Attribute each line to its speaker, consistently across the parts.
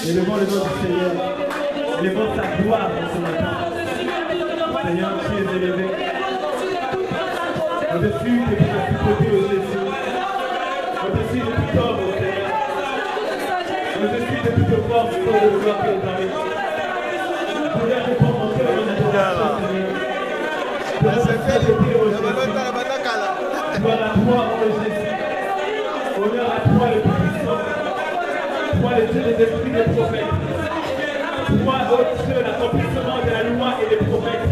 Speaker 1: Élevons le nom du Seigneur. Élevons sa gloire dans ce matin. Seigneur, tu es élevé. Au-dessus de toute principauté, ô Jésus. Au-dessus de tout homme, ô Seigneur. Au-dessus de toute force, ô le gloire que nous avons. Je voulais répondre mon cœur en adoration, Seigneur. Pour notre sainteté, ô Jésus. Gloire à toi, ô Jésus. Honneur à toi, le Tout-Puissant. Toi, le Dieu des esprits des prophètes. Toi, ô Dieu, l'accomplissement de la loi et des prophètes.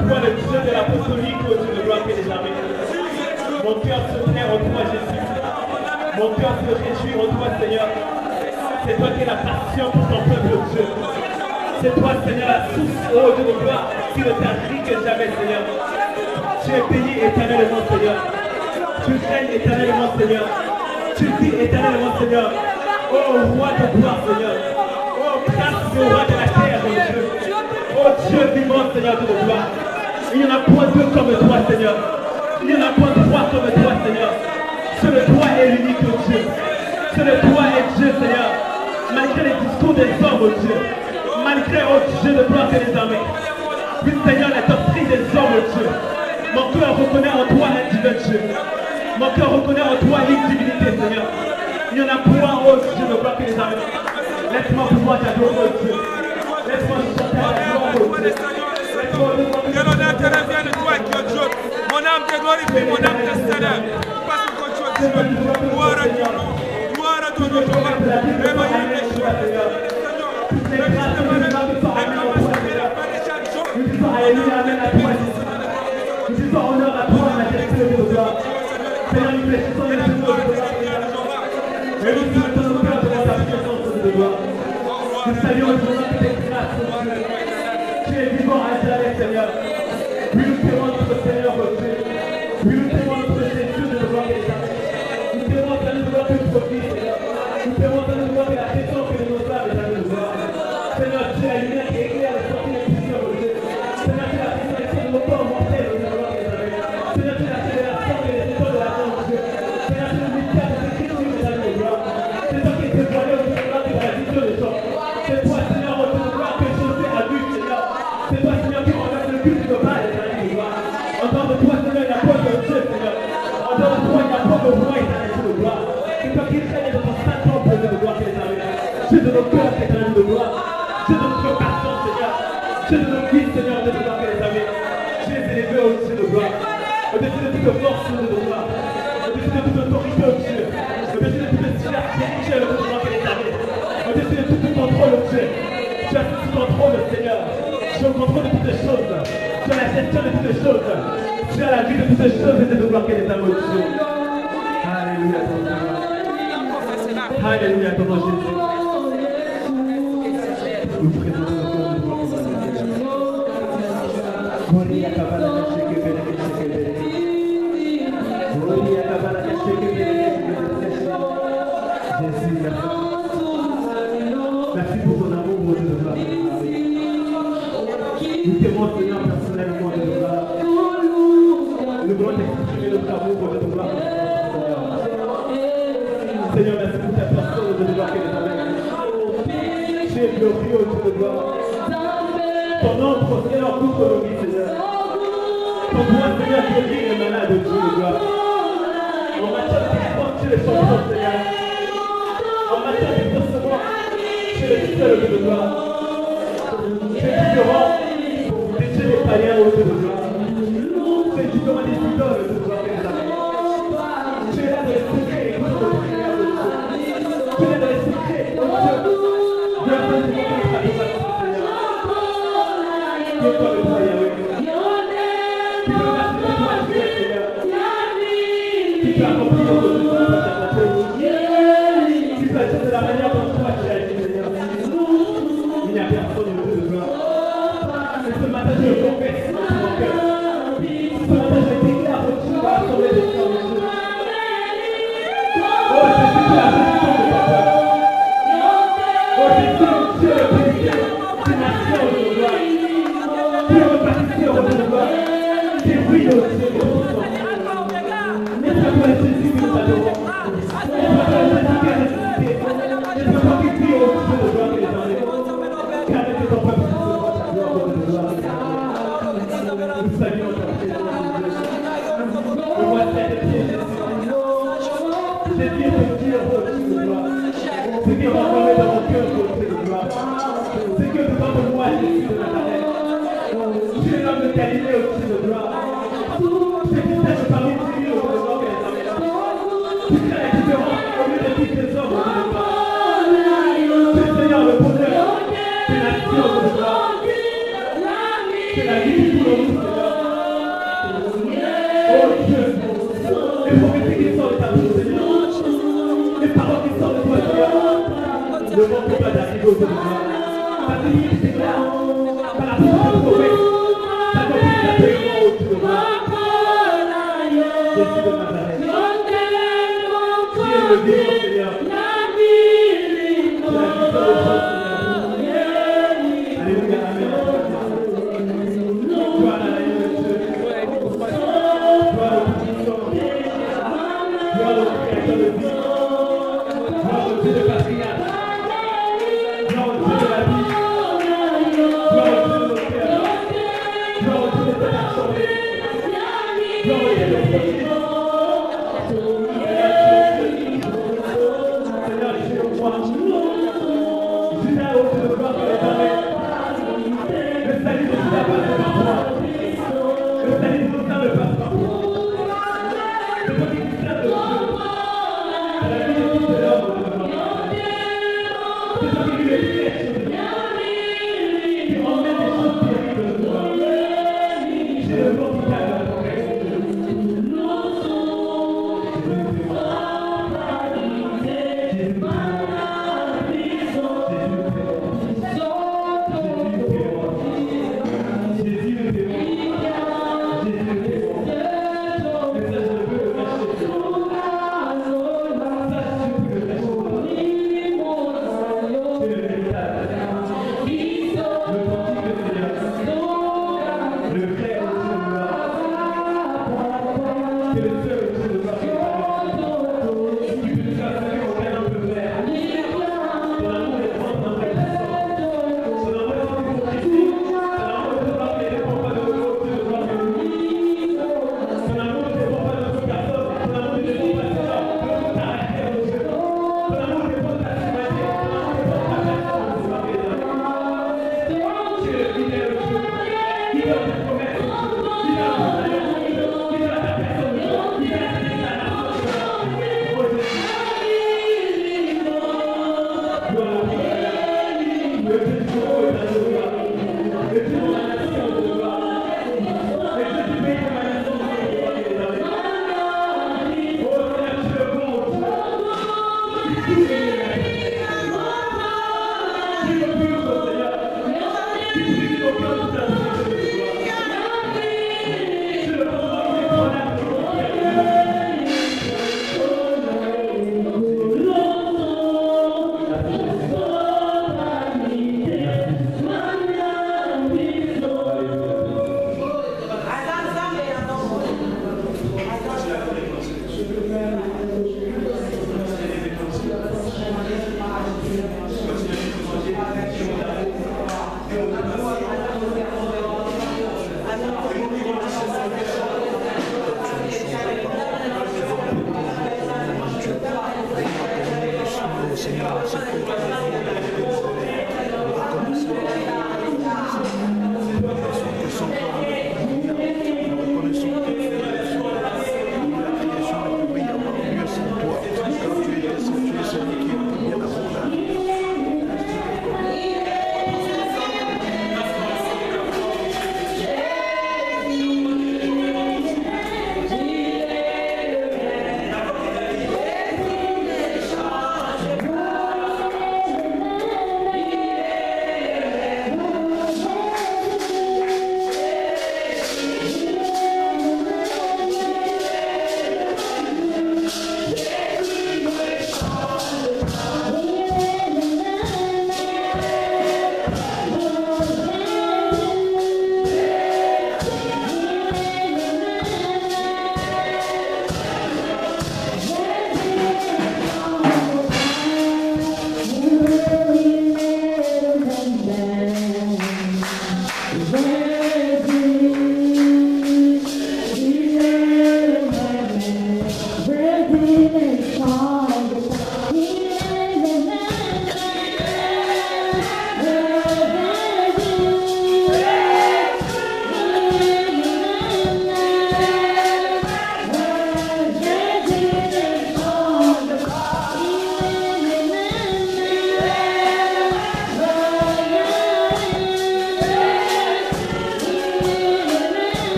Speaker 1: Toi, le Dieu de l'apostolique, ô Dieu de gloire et des armées. Mon cœur se plaît en toi, Jésus. Mon cœur se réjouit en toi, Seigneur. C'est toi qui es la passion pour ton peuple, ô Dieu. C'est toi, Seigneur, la source, ô Dieu de gloire, qui ne t'arrive que jamais, Seigneur. Tu es béni éternellement, Seigneur. Tu règnes éternellement, Seigneur. Tu vis éternellement, Seigneur. Oh, roi de gloire, Seigneur. Oh, grâce au roi de la terre, mon Dieu. Oh, Dieu vivant, Seigneur, Dieu de gloire. Il n'y en a point deux comme toi, Seigneur. Il n'y en a point trois comme toi, Seigneur. Seul toi est l'unique Dieu. Seul toi est Dieu, Seigneur. Malgré les discours des hommes, oh Dieu. Malgré, oh Dieu de gloire et des armées. Oui, Seigneur, la doctrine des hommes, oh Dieu. Mon cœur reconnaît en toi un divin Dieu. Mon cœur reconnaît en toi une divinité, Seigneur. Il y en a point, oh Dieu, de gloire que les armées. Laisse-moi pouvoir t'adorer, oh Dieu. Laisse-moi chanter à la gloire, oh Dieu.
Speaker 2: Que l'honneur te revienne de toi, Dieu. Mon âme te glorifie, mon âme te célèbre. Parce que tu es Dieu. Gloire à ton nom. Gloire à ton nom, Jéhovah. Réveillez les choses.
Speaker 1: Alléluia, amen à toi, Jésus. Nous disons honneur à toi, majesté de gloire. Seigneur, nous fléchissons les genoux de gloire. Et nous souhaitons nos cœurs devant ta présence de gloire. Nous saluons le nom de tes grâces, mon Dieu. Tu es vivant à jamais, Seigneur. Oui, nous témoins notre Seigneur, mon Dieu. Oui, nous témoins notre Jésus de gloire et des armées. Nous témoins de la gloire que tu profites, Seigneur. Nous témoins de la gloire et la présence que nous avons de la gloire. Seigneur, tu es la lumière qui éclaire les sorties des puissants, mon Dieu. Seigneur, tu es la résurrection de nos corps mortels, de gloire et des armées. Seigneur, tu es la révélation et les étoiles de la mort, mon Dieu. Seigneur, tu es le mystère de Jésus-Christ de la gloire. C'est toi qui es dévoilé au Dieu de gloire et de la vision des gens. C'est toi, Seigneur, au Dieu de gloire, que José a vu, Seigneur. C'est toi, Seigneur, qui renverse le culte de Baal et de gloire. En dehors de toi, Seigneur, il n'y a pas de Dieu, Seigneur. En dehors de toi, il n'y a pas de roi éternel de gloire. C'est toi qui règnes dans ton saint temple de gloire et des armées. Dieu de nos cœurs, éternel de gloire. Dieu de notre passion, Seigneur. Dieu de nos vies, Seigneur, de gloire et des armées. Tu es élevé au-dessus de gloire. Au-dessus de toute force, de gloire. Au-dessus de toute autorité, au Dieu. Au-dessus de toute sphère spirituelle, de gloire et des armées. Au-dessus de tout contrôle, au Dieu. Tu as tout contrôle, Seigneur. Tu es au contrôle de toutes les choses. Tu as la gestion de toutes les choses. Tu as la vie de toutes les choses et de gloire et des armées, au Dieu. Alléluia, ton nom. Alléluia, ton nom, Jésus. Nous présentons le cœur de gloire et des armées. Gloria kabala kasheke bele kasheke bele. Gloria kabala kasheke bele kasheke bele. Jésus, merci pour ton amour, mon Dieu de gloire. Nous t'aimons, Seigneur, personnellement, Dieu de gloire. Nous voulons t'exprimer notre amour, mon Dieu de gloire. Seigneur, merci pour ta personne, Dieu de gloire, qui est avec. Tu es glorieux, Dieu de gloire. Ton nom prospère en toute nos vies, Seigneur. Ton droit, Seigneur, guérit les malades, Dieu de gloire. En matière de sport, tu es le champion, Seigneur. En matière de développement, tu es le seul, Dieu de gloire. Tu es différent des dieux des païens, Dieu de gloire. Tu es différent des idoles, Dieu de gloire, et des armées. Tu es là dans les secrets, écoute notre prière, Dieu. Tu es là dans les secrets, oh Dieu. Dieu a fait de notre adoration, Seigneur. Qui est toi le roi Yahweh? Qui peut passer de toi, Seigneur? Qui peut accomplir notre vie sur ta terre? Qui peut agir de la manière dont toi tu as agi, Seigneur? Il n'y a personne au Dieu de gloire. Et ce matin, je confesse dans mon cœur. Ce matin, je déclare que tu vas sauver les cœurs de Dieu. Oh, Jésus, tu as bénédiction de ton peuple. Oh, Jésus, tu es le bénédiction des nations de gloire. Tu es reparti au Dieu de gloire. Tu es oui au Dieu de gloire. N'est-ce pas toi, Jésus, que nous adorons? N'est-ce pas toi, Jésus, qui est ressuscité? N'est-ce pas toi qui prie au Dieu de gloire? ne manque pas d'arriver autour de moi. Ta prière c'est là, par la force de promesse, ta confiance d'accueillement autour de moi. Jésus de Nazareth. Qui est le vivant Seigneur. C'est la victoire de Seigneur. Alléluia, amen. Gloire à la Dieu. Gloire au Tout-Puissant. Gloire au Créateur de vie. Gloire au Dieu de patriarche. Gloire au Dieu de la vie. Gloire au Dieu de nos cœurs. Gloire au Dieu de notre assemblée. Gloire au Dieu de nos prophètes. Seigneur, je crois. Judas au Dieu de gloire que les armées. Le salut de Judas passe par toi. Le salut de Judas me passe par toi. C'est toi qui dis ça de Dieu. À la vie de tout l'homme, c'est toi qui lui les flèches de Dieu. Qui emmène des choses terribles de toi. J'ai le nom qui calme la progression de Dieu.
Speaker 3: Merci.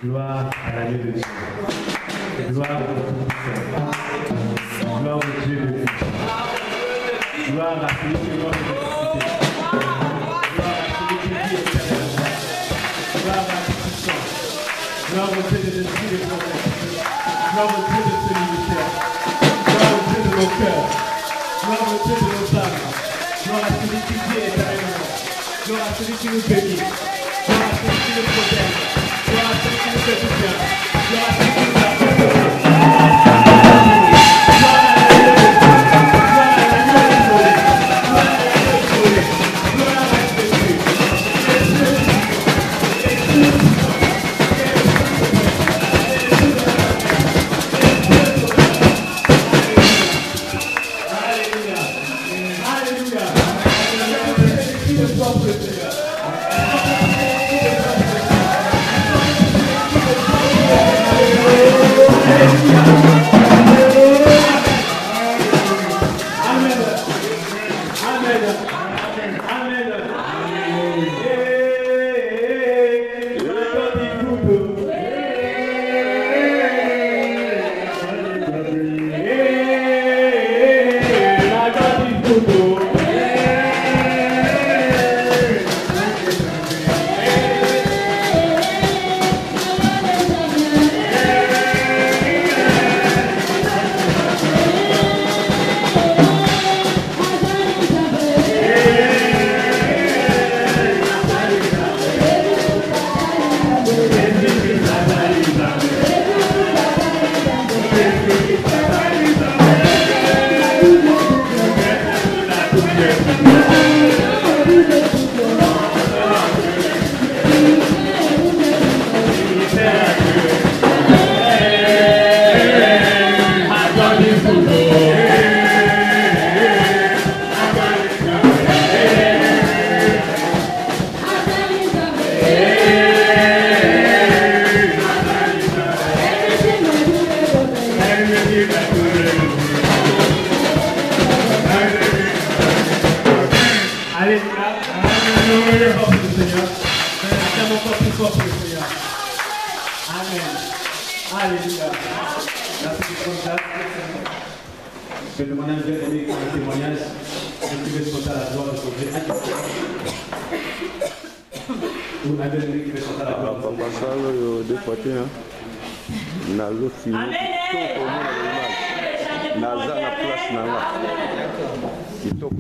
Speaker 1: Gloire à l'agneau de Dieu. Gloire au Tout-Puissant. Gloire au Dieu de vie. Gloire à celui qui est mort de ressuscité. Gloire à celui qui vit éternellement. Gloire à Tout-Puissant. Gloire au Dieu de l'esprit des prophètes. Gloire au Dieu de ce ministère. Gloire au Dieu de nos cœurs. Gloire au Dieu de nos âmes. Gloire à celui qui vit éternellement. Gloire à celui qui nous bénit. Gloire à celui qui nous protège. Gloire à celui qui nous fait du bien. Gloire à celui qui nous apporte. Je vais demander à un bien-aimé qui a un témoignage, est-ce qu'il veut se porter à la gloire de son Dieu? Ou Adeline qui veut chanter à la gloire.
Speaker 3: Papa Salo, deux fois, Nazo fini. Naza na place nanga. Kitoko.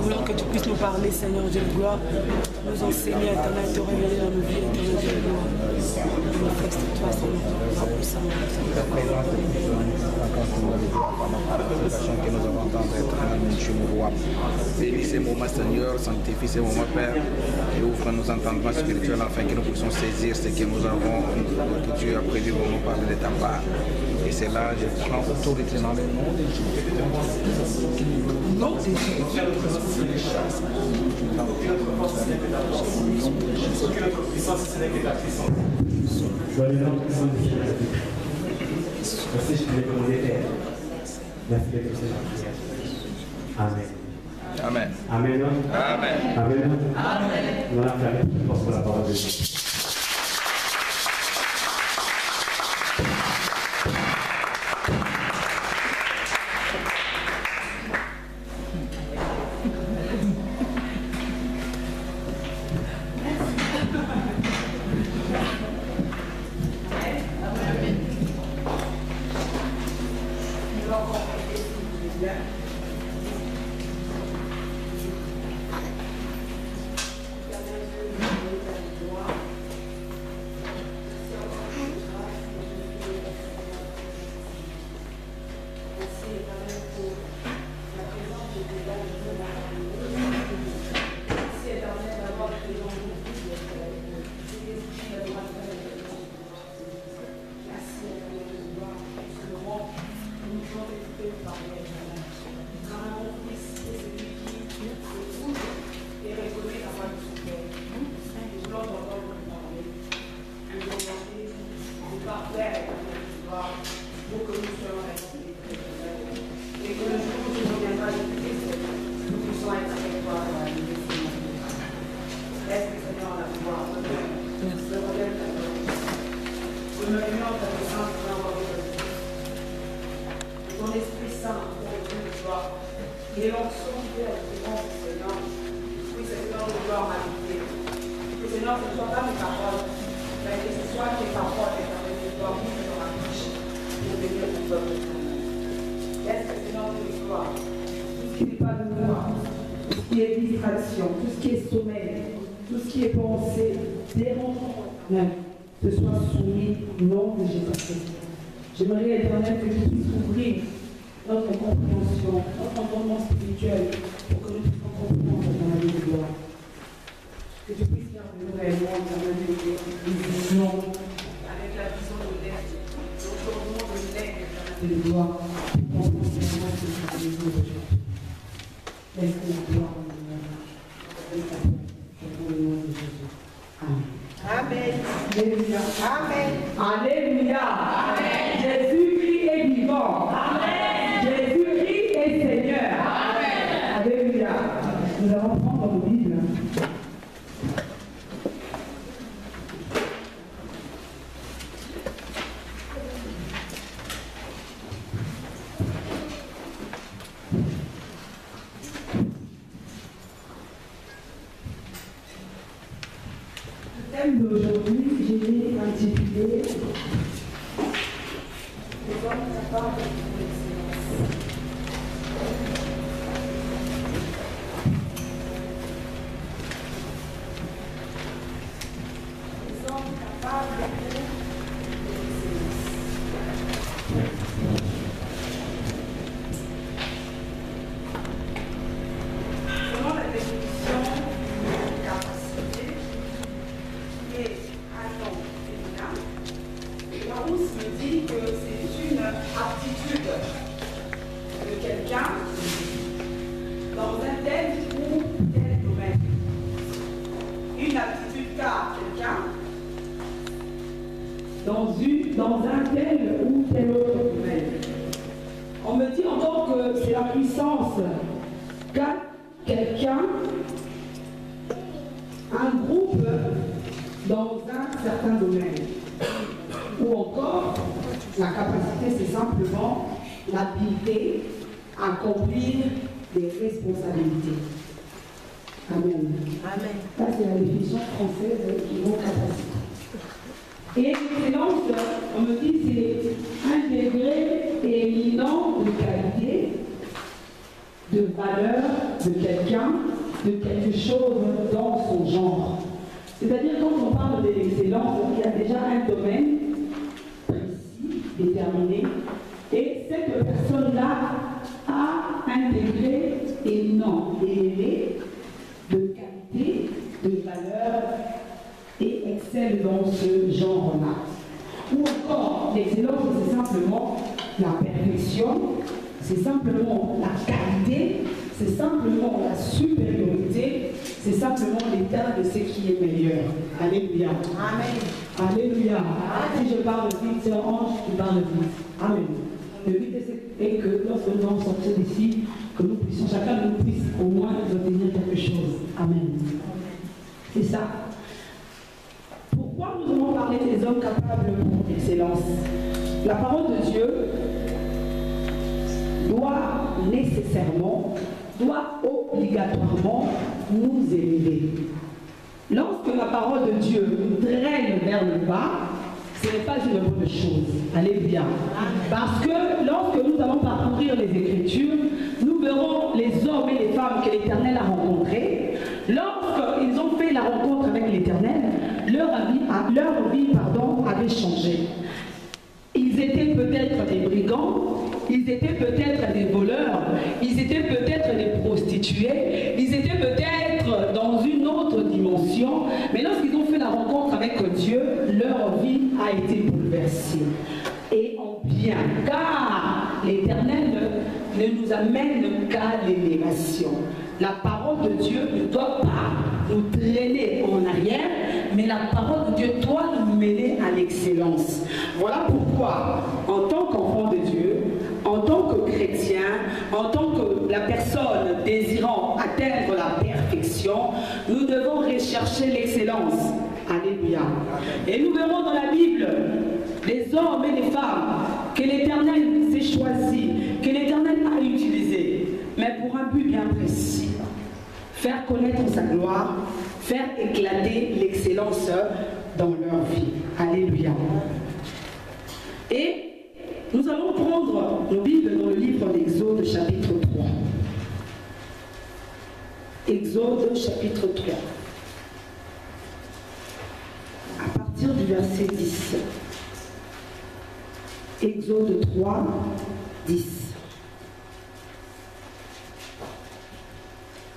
Speaker 4: Voulons que tu puisses nous parler, Seigneur Dieu de gloire, nous enseigner à te révéler dans nos vies, Éternel Dieu de gloire. Manifeste-toi, Seigneur,
Speaker 5: que nous avons entendre Dieu nous roi. Bénis ces moments, Seigneur, sanctifie ces moments, Père, et ouvre nos entendements spirituels afin que nous puissions saisir ce que nous avons, que Dieu a prévu pour nous parler de ta part. Et c'est là, je prends autorité dans le nom de Jésus. Non, c'est
Speaker 1: Aucune puissance, ce n'est que ta puissance. Soyez la puissance de Jésus. Merci, je te l'ai commandé, Père. Merci d'être aussi dans la prière. Amen.
Speaker 5: Amen.
Speaker 1: Amen.
Speaker 5: Amen.
Speaker 1: Amen. Nous allons faire plus fort pour la parole de Dieu.
Speaker 6: Tout ce qui est sommeil, tout ce qui est pensée, dérangeant, ce soit soumis au nom de Jésus-Christ. J'aimerais, Éternel, que tu puisses ouvrir notre compréhension, notre entendement spirituel, pour que nous puissions comprendre dans la vie de gloire. Que tu puisses faire de nous réellement dans la vie de vision, avec la vision de l'aide, l'entendement de l'aide dans la vie de gloire, pour comprendre vraiment ce que tu as besoin aujourd'hui. Laisse la gloire en nous. Amen. Alléluia. Amen. Alléluia. Amen. Jésus-Christ est vivant. Amen. Jésus-Christ est Seigneur. Amen. Alléluia. Nous allons prendre nos Bibles. D'aujourd'hui, j'ai intitulé Les hommes capables de l'excellence. Les hommes capables de l'excellence. Selon la définition de capacité, Larousse me dit que c'est une aptitude de quelqu'un dans un tel ou tel domaine. Une aptitude qu'a quelqu'un dans un tel ou tel autre domaine. On me dit encore que c'est la puissance qu'a quelqu'un, un groupe dans un certain domaine. Ou encore, la capacité, c'est simplement l'habilité à accomplir des responsabilités. Amen. Amen. Ça, c'est la définition française qui vaut capacité. Et l'excellence, on me dit, c'est un degré éminent de qualité, de valeur de quelqu'un, de quelque chose dans son genre. C'est-à-dire, quand on parle de l'excellence, il y a déjà un domaine précis, déterminé, et cette personne-là a un degré éminent, élevé, de qualité, de valeur, et excelle dans ce genre-là. Ou encore, l'excellence, c'est simplement la perfection, c'est simplement la qualité, c'est simplement la supériorité, c'est simplement l'état de ce qui est meilleur. Alléluia. Amen. Alléluia. Si je parle vite, c'est Ange qui parle vite. Amen. Le but est que lorsque nous allons sortir d'ici, que nous puissions, chacun de nous puisse au moins obtenir quelque chose. Amen. C'est ça. Pourquoi nous allons parler des hommes capables pour l'excellence? La parole de Dieu doit nécessairement, doit obligatoirement nous élever. Lorsque la parole de Dieu nous traîne vers le bas, ce n'est pas une bonne chose. Alléluia. Parce que lorsque nous allons parcourir les Écritures, nous verrons les hommes et les femmes que l'Éternel a rencontrés. Lorsqu'ils ont fait la rencontre avec l'Éternel, leur vie avait changé. Ils étaient peut-être des brigands, ils étaient peut-être des voleurs, ils étaient peut-être des prostituées, ils étaient peut-être dans une autre dimension, mais lorsqu'ils ont fait la rencontre avec Dieu, leur vie a été bouleversée. Et en bien, car l'Éternel ne nous amène qu'à l'élévation. La parole de Dieu ne doit pas nous traîner en arrière, mais la parole de Dieu doit nous mener à l'excellence. Voilà pourquoi, en tant qu'enfant de Dieu, en tant que chrétien, en tant que la personne désirant atteindre la perfection, nous devons rechercher l'excellence. Alléluia. Et nous verrons dans la Bible les hommes et les femmes que l'Éternel s'est choisi, que l'Éternel a utilisé, mais pour un but bien précis. Faire connaître sa gloire, faire éclater l'excellence dans leur vie. Alléluia. Et nous allons prendre nos Bibles dans le livre d'Exode chapitre 3. Exode chapitre 3. À partir du verset 10. Exode 3, 10.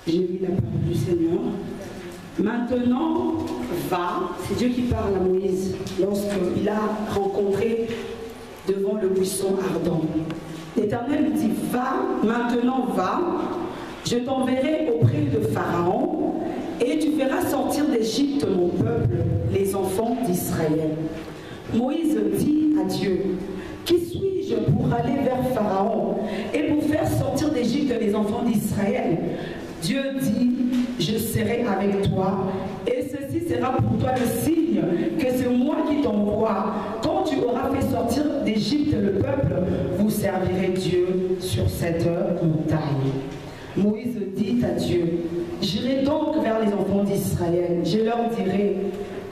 Speaker 6: J'ai lu la parole du Seigneur. Maintenant, va, c'est Dieu qui parle à Moïse lorsqu'il a rencontré devant le buisson ardent. L'Éternel lui dit, va, maintenant va, je t'enverrai auprès de Pharaon et tu feras sortir d'Égypte mon peuple, les enfants d'Israël. Moïse dit à Dieu, qui suis-je pour aller vers Pharaon et pour faire sortir d'Égypte les enfants d'Israël? Dieu dit, je serai avec toi, et ceci sera pour toi le signe que c'est moi qui t'envoie. Quand tu auras fait sortir d'Égypte le peuple, vous servirez Dieu sur cette montagne. Moïse dit à Dieu, j'irai donc vers les enfants d'Israël, je leur dirai,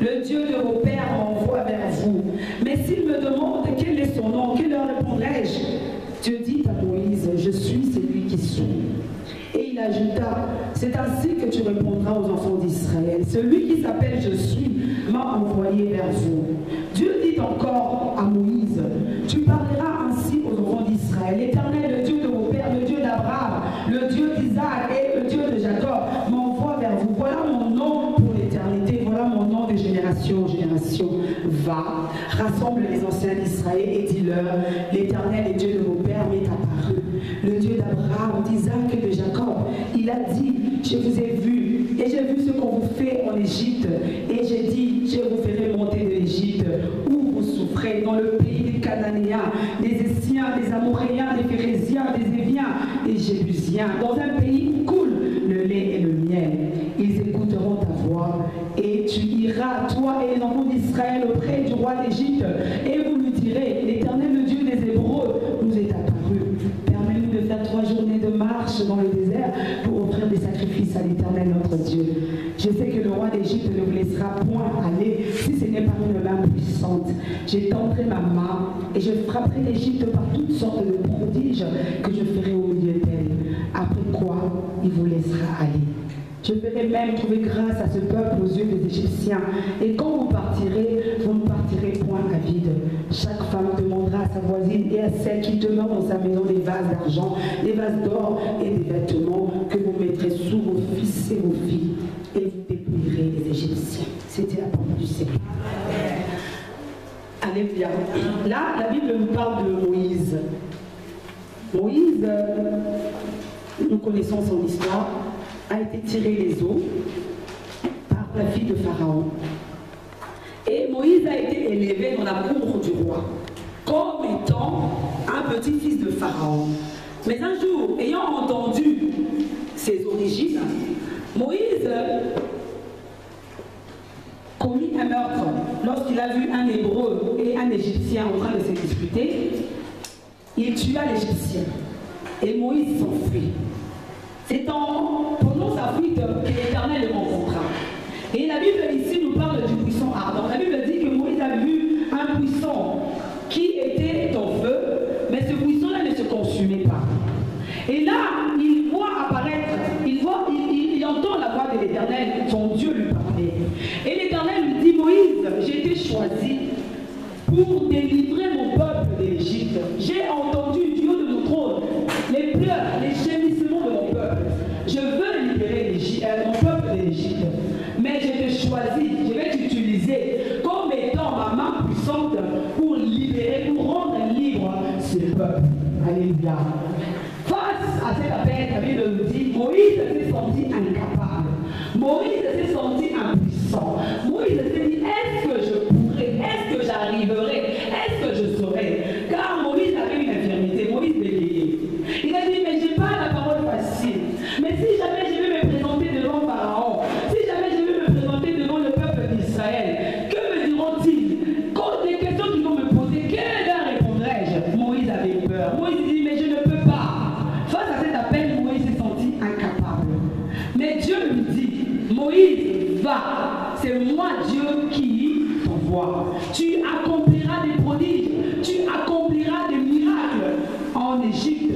Speaker 6: le Dieu de vos pères m'envoie vers vous. Mais s'ils me demandent quel est son nom, que leur répondrai-je? Dieu dit à Moïse, je suis celui qui suis. Et il ajouta, c'est ainsi que tu répondras aux enfants d'Israël. Celui qui s'appelle Je suis m'a envoyé vers vous. Dieu dit encore à Moïse, tu parleras ainsi aux enfants d'Israël. L'Éternel, le Dieu de vos pères, le Dieu d'Abraham, le Dieu d'Isaac et le Dieu de Jacob m'envoie vers vous. Voilà mon nom pour l'éternité, voilà mon nom de génération en génération. Va, rassemble les anciens d'Israël et dis-leur, l'Éternel, le Dieu de vos pères, m'est apparu. Le Dieu d'Abraham, d'Isaac et de Jacob. Il a dit, je vous ai vu, et j'ai vu ce qu'on vous fait en Égypte, et j'ai dit, je vous ferai monter de l'Égypte, où vous souffrez, dans le pays des Cananéens, des Essiens, des Amoréens, des Phérésiens, des Éviens, des Jébusiens, dans un pays où coule le lait et le miel. Ils écouteront ta voix, et tu iras, toi et les enfants d'Israël, auprès du roi d'Égypte, et vous lui direz, l'Éternel, le Dieu des Hébreux, nous est apparu. Permets-nous de faire 3 journées de marche dans le désert pour offrir des sacrifices à l'Éternel notre Dieu. Je sais que le roi d'Égypte ne vous laissera point aller si ce n'est par une main puissante. J'étendrai ma main et je frapperai l'Égypte par toutes sortes de prodiges que je ferai au milieu d'elle. Après quoi, il vous laissera aller. Je ferai même trouver grâce à ce peuple aux yeux des Égyptiens. Et quand vous partirez, vous ne partirez point à vide. Chaque femme demandera à sa voisine et à celle qui demeure dans sa maison des vases d'argent, des vases d'or et des vêtements que vous mettrez sous vos fils et vos filles. Et vous dépouillerez les Égyptiens. C'était la parole du Seigneur. Alléluia. Là, la Bible nous parle de Moïse. Moïse, nous connaissons son histoire, a été tiré les eaux par la fille de Pharaon. Et Moïse a été élevé dans la cour du roi, comme étant un petit-fils de Pharaon. Mais un jour, ayant entendu ses origines, Moïse commit un meurtre lorsqu'il a vu un Hébreu et un Égyptien en train de se disputer. Il tua l'Égyptien et Moïse s'enfuit. C'est pendant sa fuite que l'Éternel le rencontra. Et la Bible ici nous parle du buisson ardent. La Bible dit que Moïse a vu un buisson qui était en feu, mais ce buisson-là ne se consumait pas. Et là, il voit apparaître, il entend la voix de l'Éternel, son Dieu lui parlait. Et l'Éternel lui dit, Moïse, j'ai été choisi pour délivrer mon peuple de l'Égypte. J'ai entendu du haut de mon trône les pleurs, les gémissements de mon peuple. Je veux libérer mon peuple de l'Égypte. Mais je te choisis, je vais t'utiliser comme étant ma main puissante pour libérer, pour rendre libre ce peuple. Alléluia. Face à cet appel, la Bible nous dit, Moïse s'est senti incapable. Moïse s'est senti impuissant. Moïse s'est dit, est-ce que je pourrais, est-ce que j'arriverai, est-ce que je saurai? Car Moïse avait une infirmité, Moïse bégayait. Il a dit, mais je n'ai pas la parole facile. Mais si jamais je vais me présenter devant Pharaon, si jamais je vais me présenter devant le peuple d'Israël, que me diront-ils? Quand des questions qu'ils vont me poser, quelle leur répondrai-je? Moïse avait peur. Moïse dit, mais je ne peux pas. Face à cet appel, Moïse s'est senti incapable. Mais Dieu lui dit, Moïse, va, c'est moi Dieu qui t'envoie. Tu accompliras des prodiges, tu accompliras des miracles en Égypte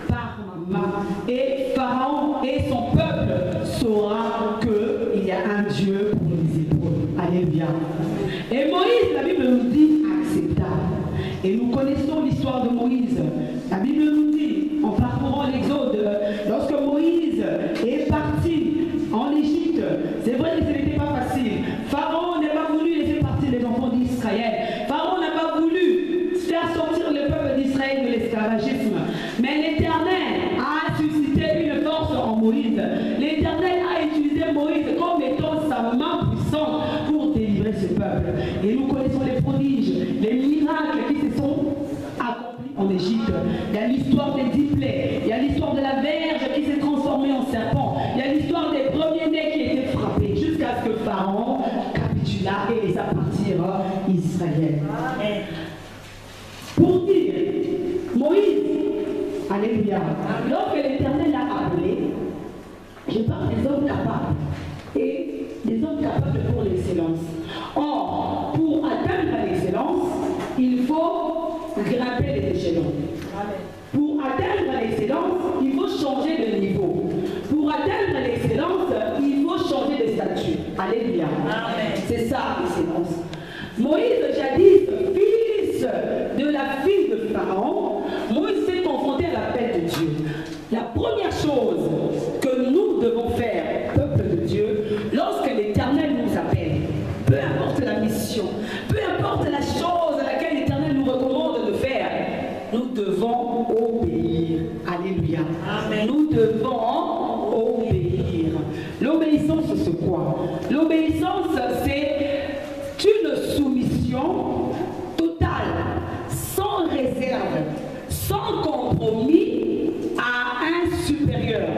Speaker 6: par ma main. Et Pharaon et son peuple saura qu'il y a un Dieu pour les Hébreux. Alléluia. Et Moïse, la Bible nous dit, accepta. Et nous connaissons l'histoire de Moïse. La Bible nous dit, en parcourant l'Exode, lorsque Moïse est parti en Égypte, c'est vrai que ce n'était pas facile. Pharaon n'a pas voulu laisser partir les enfants d'Israël. Pharaon n'a pas voulu faire sortir le peuple d'Israël de l'esclavagisme. Mais l'Éternel a suscité une force en Moïse. L'Éternel a utilisé Moïse comme étant sa main puissante pour délivrer ce peuple. Et nous connaissons les prodiges, les miracles qui se sont accomplis en Égypte. Il y a l'histoire des 10 plaies, il y a l'histoire de la verge qui s'est transformée en serpent, il y a l'histoire des premiers-nés qui étaient frappés jusqu'à ce que Pharaon capitula et laissa partir Israël. Pour dire, Moïse, alléluia, lorsque l'Éternel l'a appelé, je parle des hommes capables et des hommes capables pour l'excellence. Or, pour atteindre l'excellence, il faut grimper les échelons. Pour atteindre l'excellence, il faut changer de niveau. Pour atteindre l'excellence, il faut changer de statut. Alléluia. C'est ça l'excellence. Moïse, jadis, fils de la fille de Pharaon, Moïse s'est confronté à l'appel de Dieu. La première chose que nous devons faire, peuple de Dieu, lorsque l'Éternel nous appelle, peu importe la mission, peu importe la chose à laquelle l'Éternel nous recommande de faire, nous devons obéir. Alléluia. Amen. Nous devons obéir. L'obéissance, c'est quoi? L'obéissance, c'est une soumission totale, sans réserve, sans compromis à un supérieur.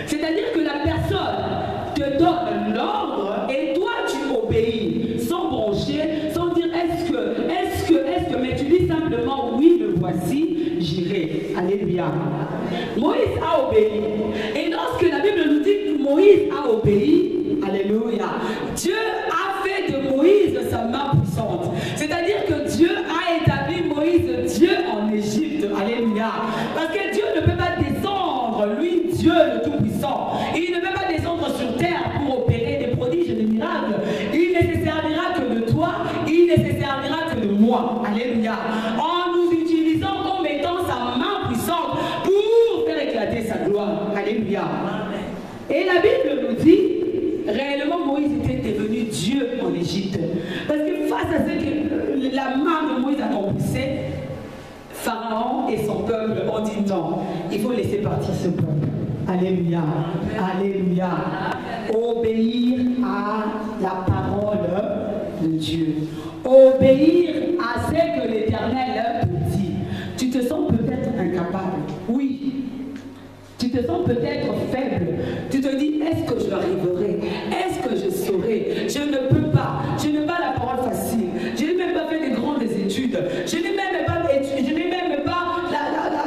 Speaker 6: C'est-à-dire que la personne te donne l'ordre et toi tu obéis, sans broncher, sans dire est-ce que, mais tu dis simplement oui, le voici, j'irai. Alléluia. Moïse a obéi. Et lorsque la Bible nous dit que Moïse a obéi, alléluia, Dieu a fait de Moïse sa main puissante. C'est-à-dire que Dieu a établi Moïse Dieu en Égypte. Alléluia. Parce que Dieu ne peut pas descendre, lui, Dieu le Tout-Puissant. Il ne peut pas descendre sur terre pour opérer des prodiges et des miracles. Il ne se servira que de toi, il ne se servira que de moi. Alléluia. En nous utilisant comme étant sa main puissante pour faire éclater sa gloire. Alléluia. Et la Bible nous dit, réellement Moïse était devenu Dieu en Égypte. Parce que face à ce que la main de Moïse accomplissait, Pharaon et son peuple ont dit non, il faut laisser partir ce peuple. Alléluia. Alléluia. Obéir à la parole de Dieu. Obéir à ce que l'Éternel te dit. Tu te sens peut-être incapable. Oui, tu te sens peut-être faible. Tu te dis, est-ce que je arriverai? Est-ce que je saurai? Je ne peux pas. Je n'ai pas la parole facile. Je n'ai même pas fait de grandes études. Je n'ai même pas,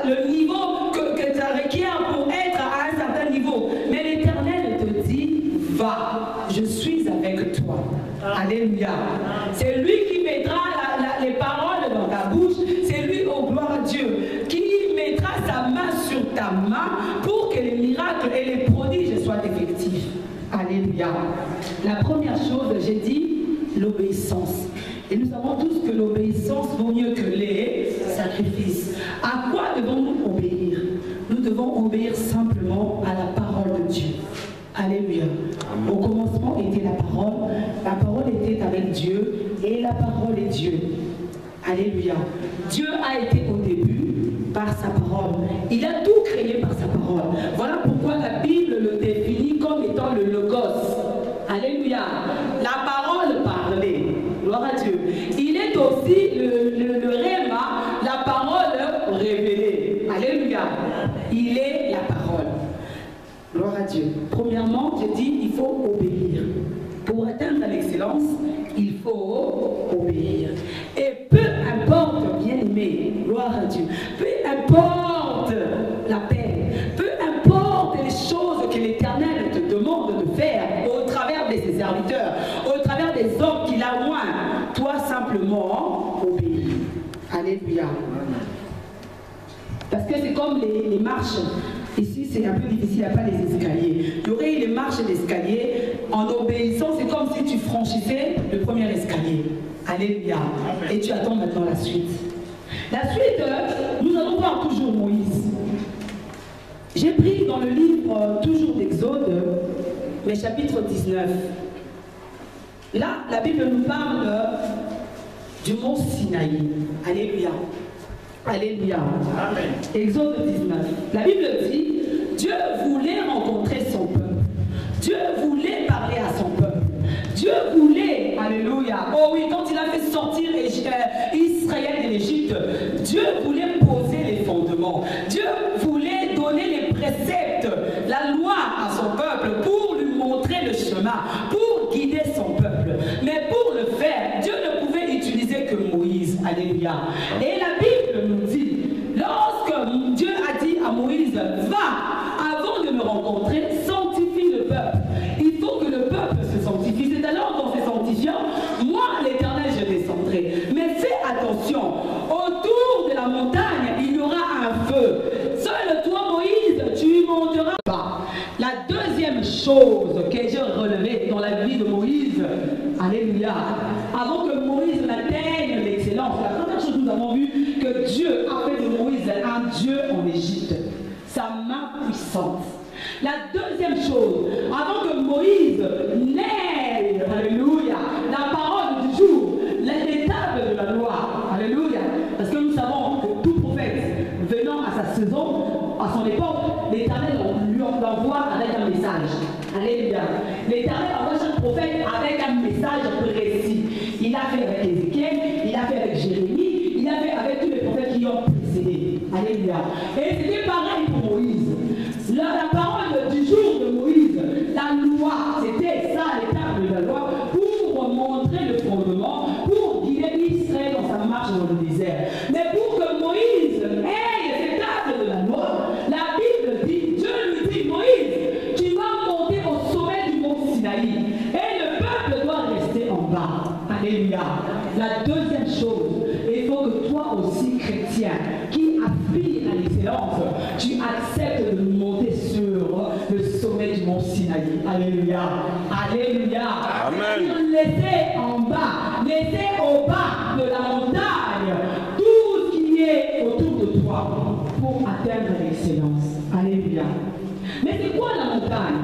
Speaker 6: le niveau que ça requiert pour être à un certain niveau. Mais l'Éternel te dit, va, je suis avec toi. Alléluia. C'est lui qui mettra les paroles dans ta bouche. C'est lui, oh gloire à Dieu, qui mettra sa main sur ta main pour que les miracles et les prodiges soient effectifs. Alléluia. La première chose, j'ai dit, l'obéissance. Et nous savons tous que l'obéissance vaut mieux que les sacrifices. À quoi devons-nous obéir? Nous devons obéir simplement à la parole de Dieu. Alléluia. Au commencement était la parole était avec Dieu, et la parole est Dieu. Alléluia. Dieu a été au début par sa parole. Il a tout créé par sa parole. Voilà pourquoi la Bible le définit comme étant le logos. Alléluia. La parole parlée. Gloire à Dieu. Il est aussi le réma, la parole révélée. Alléluia. Il est la parole. Gloire à Dieu. Premièrement, je dis, il faut obéir. Pour atteindre l'excellence, il faut obéir. Et peu importe, bien-aimé, gloire à Dieu, peu importe la peine, peu importe les choses que l'Éternel te demande de faire au travers de ses serviteurs, au travers des hommes qu'il a loin, toi simplement obéis. Alléluia. Parce que c'est comme les marches. Ici, c'est un peu difficile, il n'y a pas les escaliers. Il y aurait les marches et l'escalier. En obéissant, c'est comme si tu franchissais le premier escalier. Alléluia. Et tu attends maintenant la suite. La suite, nous allons voir toujours Moïse. J'ai pris dans le livre toujours d'Exode, mais chapitre 19. Là, la Bible nous parle du mont Sinaï. Alléluia. Alléluia. Amen. Exode 19. La Bible dit, Dieu voulait rencontrer son peuple. Dieu voulait parler à son peuple. Dieu voulait, alléluia. Oh oui, quand il a fait sortir Israël de l'Égypte, Dieu voulait poser les fondements. Dieu voulait donner les préceptes, la loi à son peuple pour lui montrer le chemin, pour guider son peuple. Mais pour le faire, Dieu ne pouvait utiliser que Moïse. Alléluia. Et la Bible nous dit, lorsque Dieu a dit à Moïse, va, avant de me rencontrer, sanctifie le peuple. Il faut que le peuple se sanctifie. C'est alors qu'en se sanctifiant, moi, l'Éternel, je descendrai. Mais fais attention, autour de la montagne, il y aura un feu. Seul toi, Moïse, tu monteras bas. La deuxième chose que j'ai relevée dans la vie de Moïse, alléluia, avant que Moïse n'atteigne l'excellence, la première chose que nous avons vu, que Dieu a fait de Moïse un Dieu en Égypte, sa main puissante. La deuxième chose, avant que Moïse n'ait, alléluia, la parole du jour, les tables de la loi, alléluia, parce que nous savons que tout prophète venant à sa saison, à son époque, l'Éternel lui envoie avec un message. Alléluia. L'Éternel envoie chaque prophète avec un message précis. Il a fait avec Ézéchiel, il a fait avec Jérémie, il a fait avec tous les prophètes qui ont précédé. Alléluia. Et c'était pareil pour Moïse. La parole du jour de Moïse, la loi, c'était ça, les tables de la loi, pour montrer le fondement, pour guider Israël dans sa marche dans le désert. Mais pour que Moïse ait ces tables de la loi, la Bible dit, Dieu lui dit, Moïse, tu vas monter au sommet du mont Sinaï, et le peuple doit rester en bas. Alléluia. La deuxième chose, il faut que toi aussi, chrétien, qui aspire à l'excellence, tu acceptes de monter sur le sommet du mont Sinaï. Alléluia. Alléluia. Amen. Laissez en bas, laissez au bas de la montagne tout ce qui est autour de toi pour atteindre l'excellence. Alléluia. Mais c'est quoi la montagne?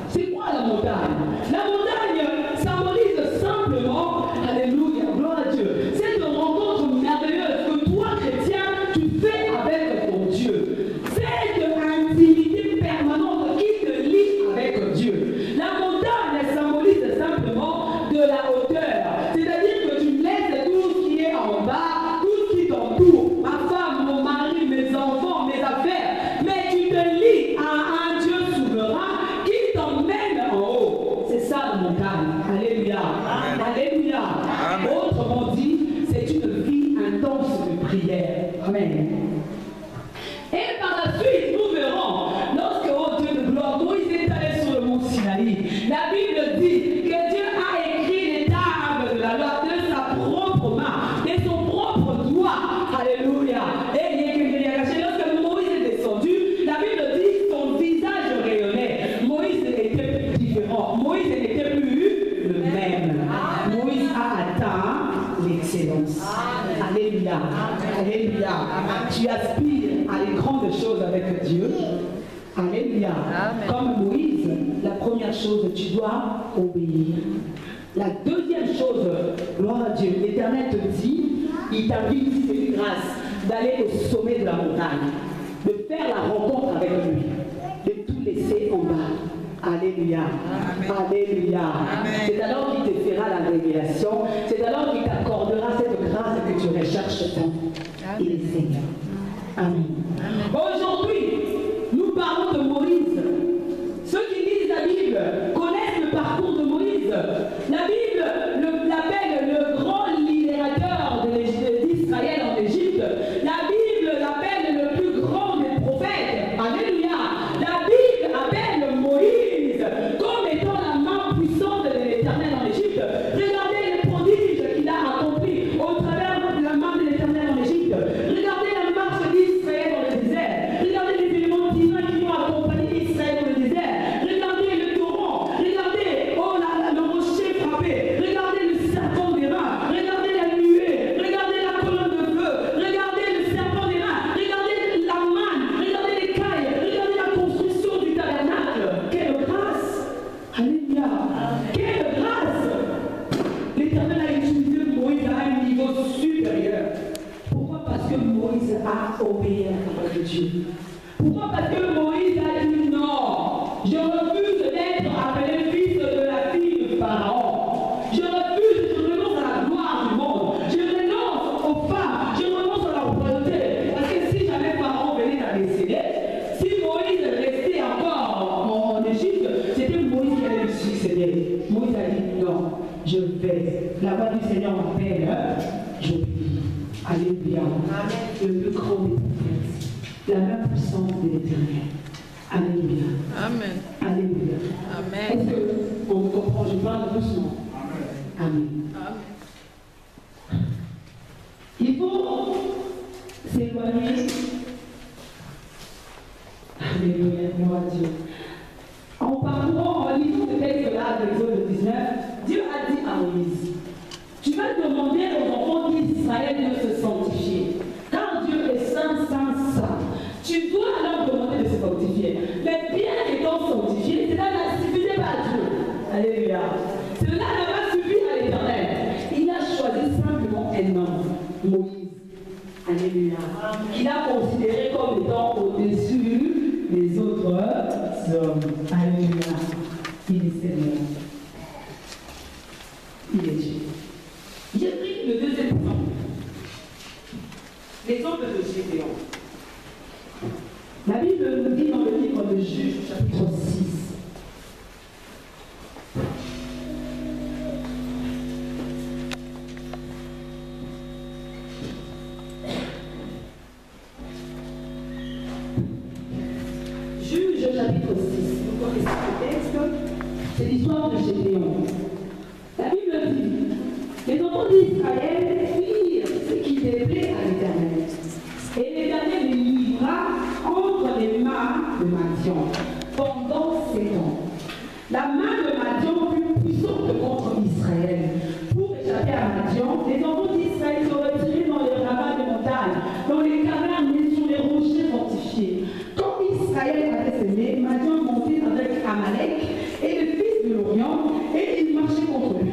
Speaker 6: C'est quoi la montagne? La montagne symbolise simplement, alléluia, gloire à Dieu, cette rencontre merveilleuse que toi, chrétien, tu fais avec ton Dieu. Cette intimité permanente qui te lie avec Dieu. La montagne symbolise simplement de la hauteur. C'est-à-dire que tu laisses tout ce qui est en bas, tout ce qui t'entoure, ma femme, mon mari, mes enfants, mes affaires, mais tu te lis à Amen. Et par la suite, nous verrons, lorsque, oh Dieu de gloire, Moïse est allé sur le mont Sinaï, la Bible dit que Dieu a écrit les tables de la loi de sa propre main, de son propre doigt. Alléluia. Et lorsque Moïse est descendu, la Bible dit que son visage rayonnait. Moïse était différent. Moïse n'était plus le même. Moïse a atteint l'excellence. Alléluia. Alléluia. Tu aspires à les grandes choses avec Dieu. Alléluia. Comme Moïse, la première chose, tu dois obéir. La deuxième chose, gloire à Dieu, l'Éternel te dit, il t'invite, c'est une grâce, d'aller au sommet de la montagne, de faire la rencontre avec lui, de tout laisser en bas. Alléluia. Alléluia. C'est alors qu'il te fera la révélation. C'est alors qu'il t'accordera cette grâce que tu recherches tant. Il est Seigneur. Amen. Aujourd'hui, nous parlons de Moïse. Ceux qui lisent la Bible connaissent le parcours de Moïse. La Bible l'appelle le grand libérateur d'Israël en Égypte. La Bible l'appelle le plus grand des prophètes. Alléluia. La Bible appelle Moïse comme étant la main puissante de l'Éternel en Égypte. Regardez les prodiges qu'il a accomplis au travers de la main de l'Éternel en Égypte. Regardez la marche d'Israël dans le désert. Regardez les éléments divins qui ont accompagné Israël dans le désert. Regardez le torrent. Regardez le rocher frappé. Regardez le serpent des mains. Regardez la nuée. Regardez la colonne de feu. Regardez le serpent des mains. Regardez la manne. Regardez les cailles. Regardez la construction du tabernacle. Quelle grâce! Alléluia! Quelle grâce! L'Éternel a utilisé Moïse à un niveau supérieur. Pourquoi? Parce que Moïse a obéi à la parole de Dieu. Pourquoi? Parce que Moïse a dit non. Je refuse d'être appelé fils de la fille de Pharaon. Je refuse, je renonce à la gloire du monde. Je renonce aux femmes. Je renonce à la royauté. Parce que si jamais Pharaon venait à décéder, si Moïse restait encore en Égypte, c'était Moïse qui allait le succéder. Moïse a dit non, je vais. La voix du Seigneur m'appelle, j'obéis. Alléluia. Le plus grand des prophètes, la main puissante de l'Éternel. Alléluia.
Speaker 7: Amen.
Speaker 6: Alléluia.
Speaker 7: Amen.
Speaker 6: Est-ce qu'on me comprend? Je parle doucement. Amen. Il faut s'éloigner. Alléluia. Gloire à Dieu. En parcourant, en lisant ce texte-là de l'Exode 19, Dieu a dit à Moïse, tu vas demander aux enfants d'Israël de se sanctifier. Car Dieu est saint, saint, saint. Tu dois alors demander de se sanctifier. Mais bien étant sanctifié, cela n'a suffi pas à Dieu. Alléluia. Cela n'a pas suffi à l'Éternel. Il a choisi simplement un homme, Moïse. Alléluia. Qu'il a considéré comme étant au-dessus des autres hommes. Alléluia. Il est Seigneur. Il est Dieu. J'ai pris le deuxième exemple. L'exemple de Gédéon. La Bible nous dit dans le livre de Juges, chapitre 6. Juges, chapitre 6. Vous connaissez ce texte? C'est l'histoire de Gédéon. La Bible dit, les enfants d'Israël firent ce qui déplaît à l'Éternel. Et l'Éternel les livra entre les mains de Madian pendant 7 ans. La main de Madian fut puissante contre Israël. Pour échapper à Madian, les enfants d'Israël se retiraient dans les ravins des montagnes, dans les cavernes et sur les rochers fortifiés. Quand Israël avait semé, Madian montait avec Amalek et le fils de l'Orient, et il marchait contre lui.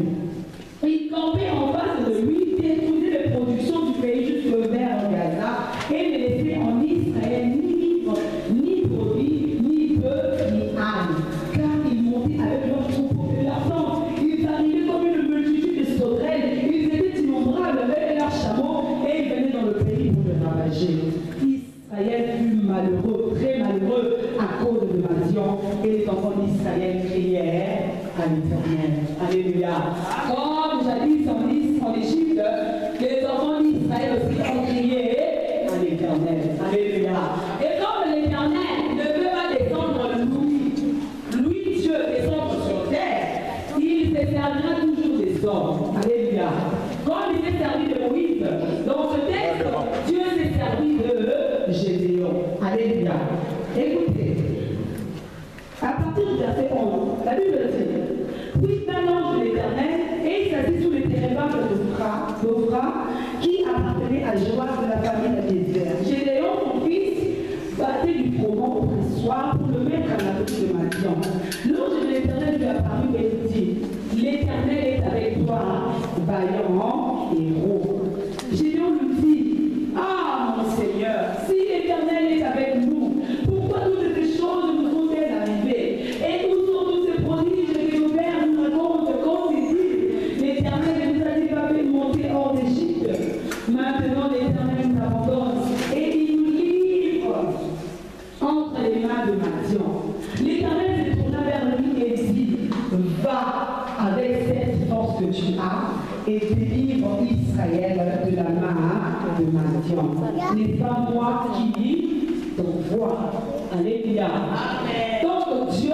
Speaker 6: Il campait en face de lui, détruisait les productions du pays jusque vers Gaza, et ne laissait en Israël ni vivre, ni brebis, ni bœufs, ni ânes. Car ils montaient avec leurs troupeaux et leurs tentes. Ils arrivaient comme une multitude de sauterelles. Ils étaient innombrables avec leurs chameaux, et ils venaient dans le pays pour le ravager. Israël fut malheureux, très malheureux, à cause de Madian, et les enfants d'Israël crièrent à l'Éternel. Alléluia. Comme jadis en Égypte, les enfants d'Israël aussi ont crié. Alléluia. l'Éternel. Alléluia. Et comme l'Éternel ne peut pas descendre lui Dieu descendre sur terre, il se servira toujours des hommes. Alléluia. Comme il s'est servi de Moïse, dans ce texte, Dieu s'est servi de Gédéon. Alléluia. Écoutez, à partir du verset 11, la Bible dit: puis un ange de l'Éternel, et il s'assit sous les térébintes d'Ophra, qui appartenait à Joas de la famille d'Abiezer. Gédéon, son fils, battait du froment au pressoir pour le mettre à l'abri de Madian. L'ange de l'Éternel lui apparut et lui dit: l'Éternel est avec toi, vaillant héros. Gédéon lui dit: ah, mon Seigneur, si l'Éternel est avec nous, pourquoi toutes ces choses nous sont-elles arrivées? Et où sont tous ces prodiges que nos pères nous racontent quand ils disent: l'Éternel ne nous a-t-il pas fait monter hors d'Égypte? Maintenant l'Éternel nous abandonne et il nous livre entre les mains de Madian. L'Éternel se tourna vers lui et dit: va avec cette force que tu as et délivre Israël de la main de Madian. N'est pas moi qui t'envoie. Alléluia. Donc Dieu,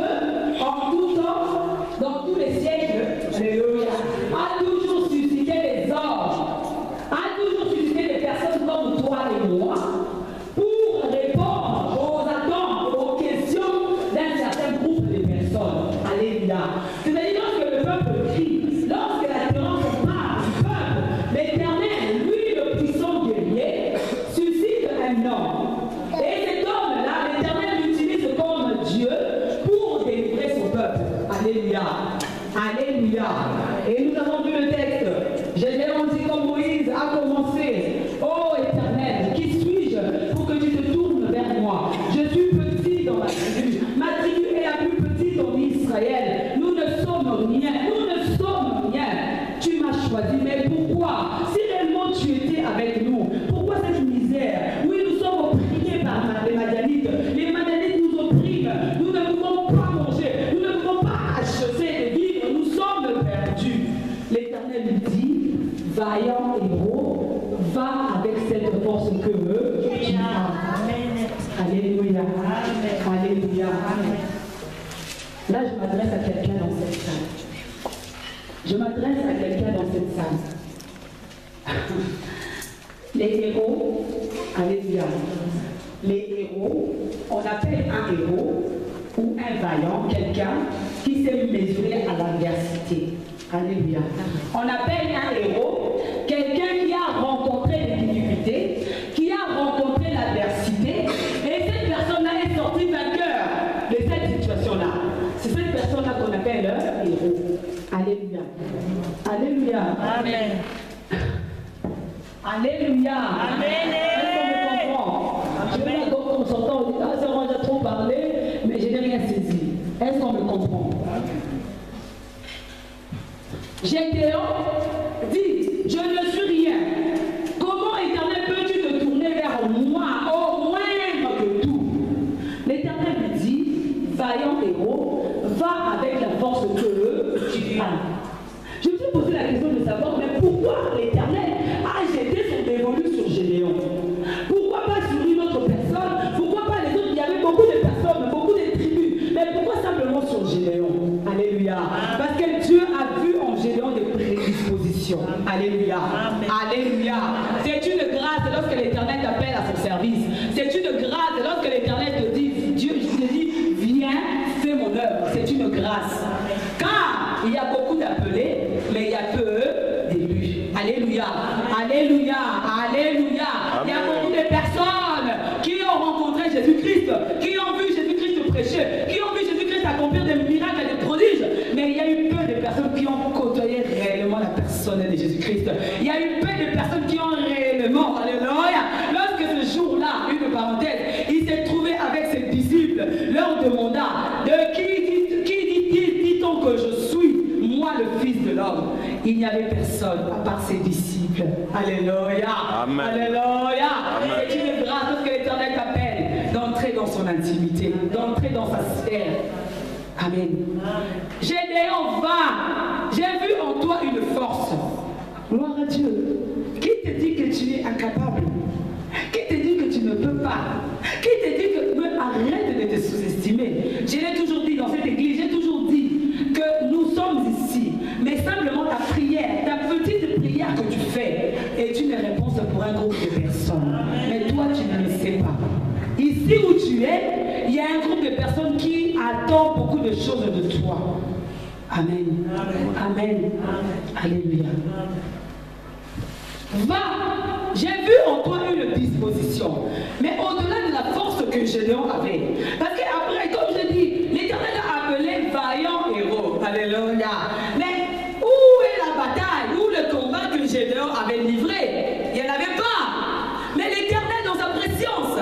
Speaker 6: en tout temps, dans tous les siècles, alléluia, a toujours suscité les hommes, a toujours suscité des personnes comme toi et moi, pour répondre aux attentes, aux questions d'un certain groupe de personnes. Alléluia. C'est-à-dire lorsque le peuple crie, lorsque la violence part du peuple, l'Éternel, lui le puissant guerrier, suscite un homme. Et cet homme-là, l'Éternel l'utilise comme Dieu pour délivrer son peuple. Alléluia. Alléluia. Et nous avons vu le texte. Gédéon dit comme Moïse a commencé: ô Éternel, qui suis-je pour que tu te tournes vers moi? Je suis petit dans ma tribu. Ma tribu est la plus petite en Israël. Nous ne sommes rien. Nous ne sommes rien. Tu m'as choisi. Mais pourquoi? Si réellement tu étais avec nous, pourquoi cette misère? Oui, nous sommes opprimés par les Madianites. Les Madianites nous oppriment. Nous ne pouvons pas manger. Nous ne pouvons pas acheter et vivre. Nous sommes perdus. L'Éternel lui dit: vaillant héros, va avec cette force que tu as. Alléluia. Alléluia. Là, je m'adresse à quelqu'un dans cette salle. Je m'adresse à quelqu'un dans cette salle. Les héros, alléluia. Les héros, on appelle un héros ou un vaillant quelqu'un qui s'est mesuré à l'adversité. Alléluia. On appelle un héros quelqu'un qui a rencontré des difficultés, qui a rencontré l'adversité, et cette personne-là est sortie vainqueur de cette situation-là. C'est cette personne-là qu'on appelle un héros. Alléluia. Alléluia. Amen. Alléluia. Amen. Est-ce qu'on me comprend? Je vais encore qu'on s'entend, on dit: ah, c'est moi, j'ai trop parlé, mais je n'ai rien saisi. Est-ce qu'on me comprend? Gédéon dit: je ne suis rien. Comment, Éternel, peux-tu te tourner vers moi, au moindre que tout? L'Éternel lui dit: vaillant héros, va avec la force que tu as. Je me suis posé la question de savoir, mais pourquoi l'Éternel a jeté son dévolu sur Gédéon? Pourquoi pas sur une autre personne? Pourquoi pas les autres? Il y avait beaucoup de personnes, beaucoup de tribus, mais pourquoi simplement sur Gédéon? Alléluia. Parce que Dieu a vu en Gédéon des prédispositions. Alléluia. Alléluia. C'est une grâce lorsque l'Éternel t'appelle à son service. C'est une grâce lorsque l'Éternel te dit: Dieu, je te dis, viens, fais mon œuvre. C'est une grâce. Car il y a beaucoup d'appelés, mais il y a peu d'élus. Alléluia. Alléluia. Alléluia. Il y a beaucoup de personnes qui ont rencontré Jésus-Christ, qui ont vu Jésus-Christ prêcher, qui ont vu Jésus-Christ accomplir des miracles et des prodiges, mais il y a eu peu de personnes qui ont côtoyé réellement la personne de Jésus-Christ. Il y a eu peu de personnes qui ont réellement, alléluia, lorsque ce jour-là, une parenthèse, il s'est trouvé avec ses disciples, leur demanda: de qui dit-on que je suis, moi le Fils de l'homme? Il n'y avait personne à part ses disciples. Alléluia. Amen. Alléluia. C'est une grâce lorsque l'Éternel t'appelle d'entrer dans son intimité, d'entrer dans sa sphère. Amen. Gédéon, va. J'ai vu en toi une force. Gloire à Dieu. Qui te dit que tu es incapable? Qui te dit que tu ne pour un groupe de personnes. Mais toi, tu ne le sais pas. Ici où tu es, il y a un groupe de personnes qui attendent beaucoup de choses de toi. Amen. Amen. Alléluia. Va. J'ai vu en toi une disposition. Mais au-delà de la force que Gédéon avait. Parce qu'après, comme je dis, l'Éternel a appelé vaillant héros. Alléluia. Mais où est la bataille? Où le combat que Gédéon avait livré? Il n'y en avait pas. Mais l'Éternel, dans sa préscience,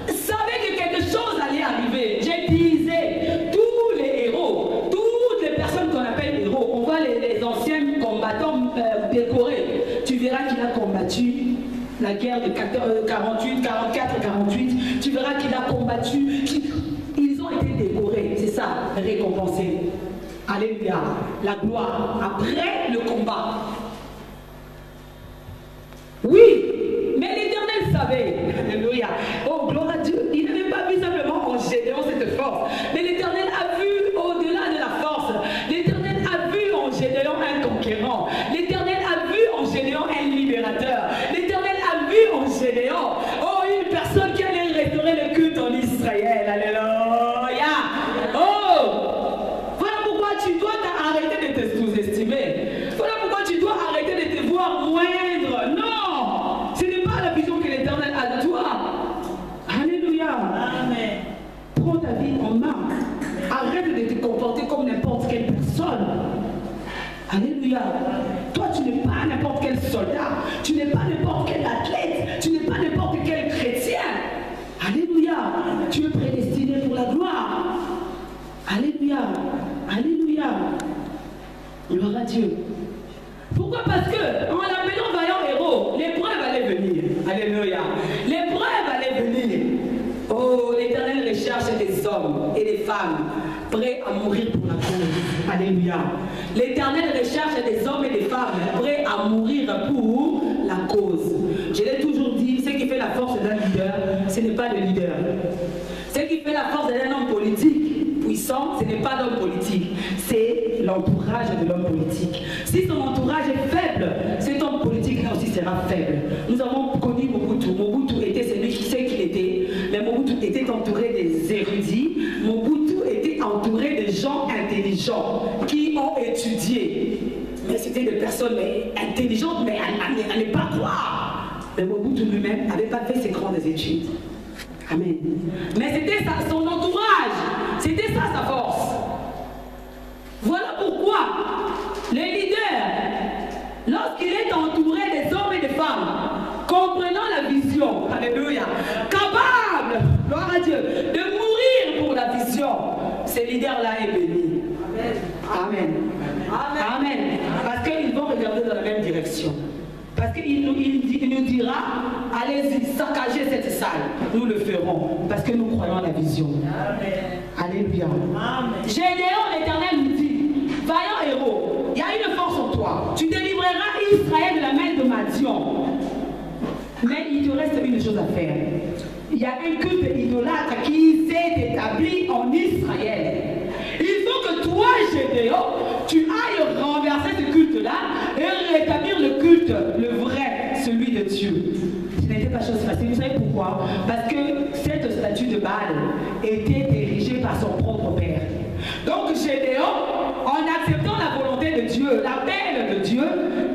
Speaker 6: savait que quelque chose allait arriver. Je disais, tous les héros, toutes les personnes qu'on appelle héros, on voit les anciens combattants décorés. Tu verras qu'il a combattu la guerre de 48, 44, 48. Tu verras qu'il a combattu. Ils ont été décorés. C'est ça, récompensés. Alléluia. La gloire après le combat. Oui, mais l'Éternel savait. Alléluia. Oh, gloire à Dieu. Il n'avait pas vu simplement en Gédéon cette force. Mais l'Éternel a vu au-delà de la force. L'Éternel a vu en Gédéon un conquérant. L'Éternel a vu en Gédéon un libérateur. L'Éternel a vu en Gédéon, oh, une personne qui allait restaurer le culte en Israël. Alléluia. Oh, voilà pourquoi tu dois arrêter de te sous-estimer. Voilà pourquoi tu dois arrêter de te voir moindre. Non, ce n'est pas la vision que l'Éternel a de toi. Alléluia. Amen. Prends ta vie en main. Arrête de te comporter comme n'importe quelle personne. Alléluia. Toi, tu n'es pas n'importe quel soldat. Tu n'es pas n'importe quel athlète. Tu n'es pas n'importe quel chrétien. Alléluia. Tu es prédestiné pour la gloire. Alléluia. Alléluia. Gloire à Dieu. Pourquoi? Parce que en l'appelant vaillant héros, l'épreuve allait venir. Alléluia. L'épreuve allait venir. Oh, l'Éternel recherche des hommes et des femmes prêts à mourir pour la cause. Alléluia. L'Éternel recherche des hommes et des femmes prêts à mourir pour la cause. Je l'ai toujours dit, ce qui fait la force d'un leader, ce n'est pas le leader. Ce qui fait la force d'un homme politique puissant, ce n'est pas l'homme politique, c'est l'entourage de l'homme politique. Si son entourage est faible, cet homme politique là aussi sera faible. Nous avons connu Mobutu. Mobutu était celui qui sait qu'il était, mais Mobutu était entouré des érudits. Mobutu était entouré de gens intelligents qui ont étudié. Mais c'était des personnes intelligentes, mais à ne pas croire. Mais Mobutu lui-même n'avait pas fait ses grandes études. Amen. Mais c'était son entourage. C'était ça sa force. Voilà pourquoi le leader, lorsqu'il est entouré des hommes et des femmes, comprenant la vision, alléluia, capable, gloire à Dieu, de mourir pour la vision, ce leader-là est béni. Amen. Amen. Amen. Parce qu'ils vont regarder dans la même direction. Parce qu'il nous dira, allez-y, saccagez cette salle. Nous le ferons, parce que nous croyons à la vision. Amen. Alléluia. Gédéon, l'Éternel nous dit, vaillant héros, il y a une force en toi. Tu délivreras Israël de la main de Madian. Mais il te reste une chose à faire. Il y a un culte idolâtre qui s'est établi en Israël. Il faut que toi, Gédéon, tu ailles renverser ce culte-là et rétablir le culte, le vrai, celui de Dieu. Ce n'était pas chose facile. Vous savez pourquoi? Parce que cette statue de Baal était érigée par son propre père. Donc Gédéon, en acceptant la volonté de Dieu, l'appel de Dieu,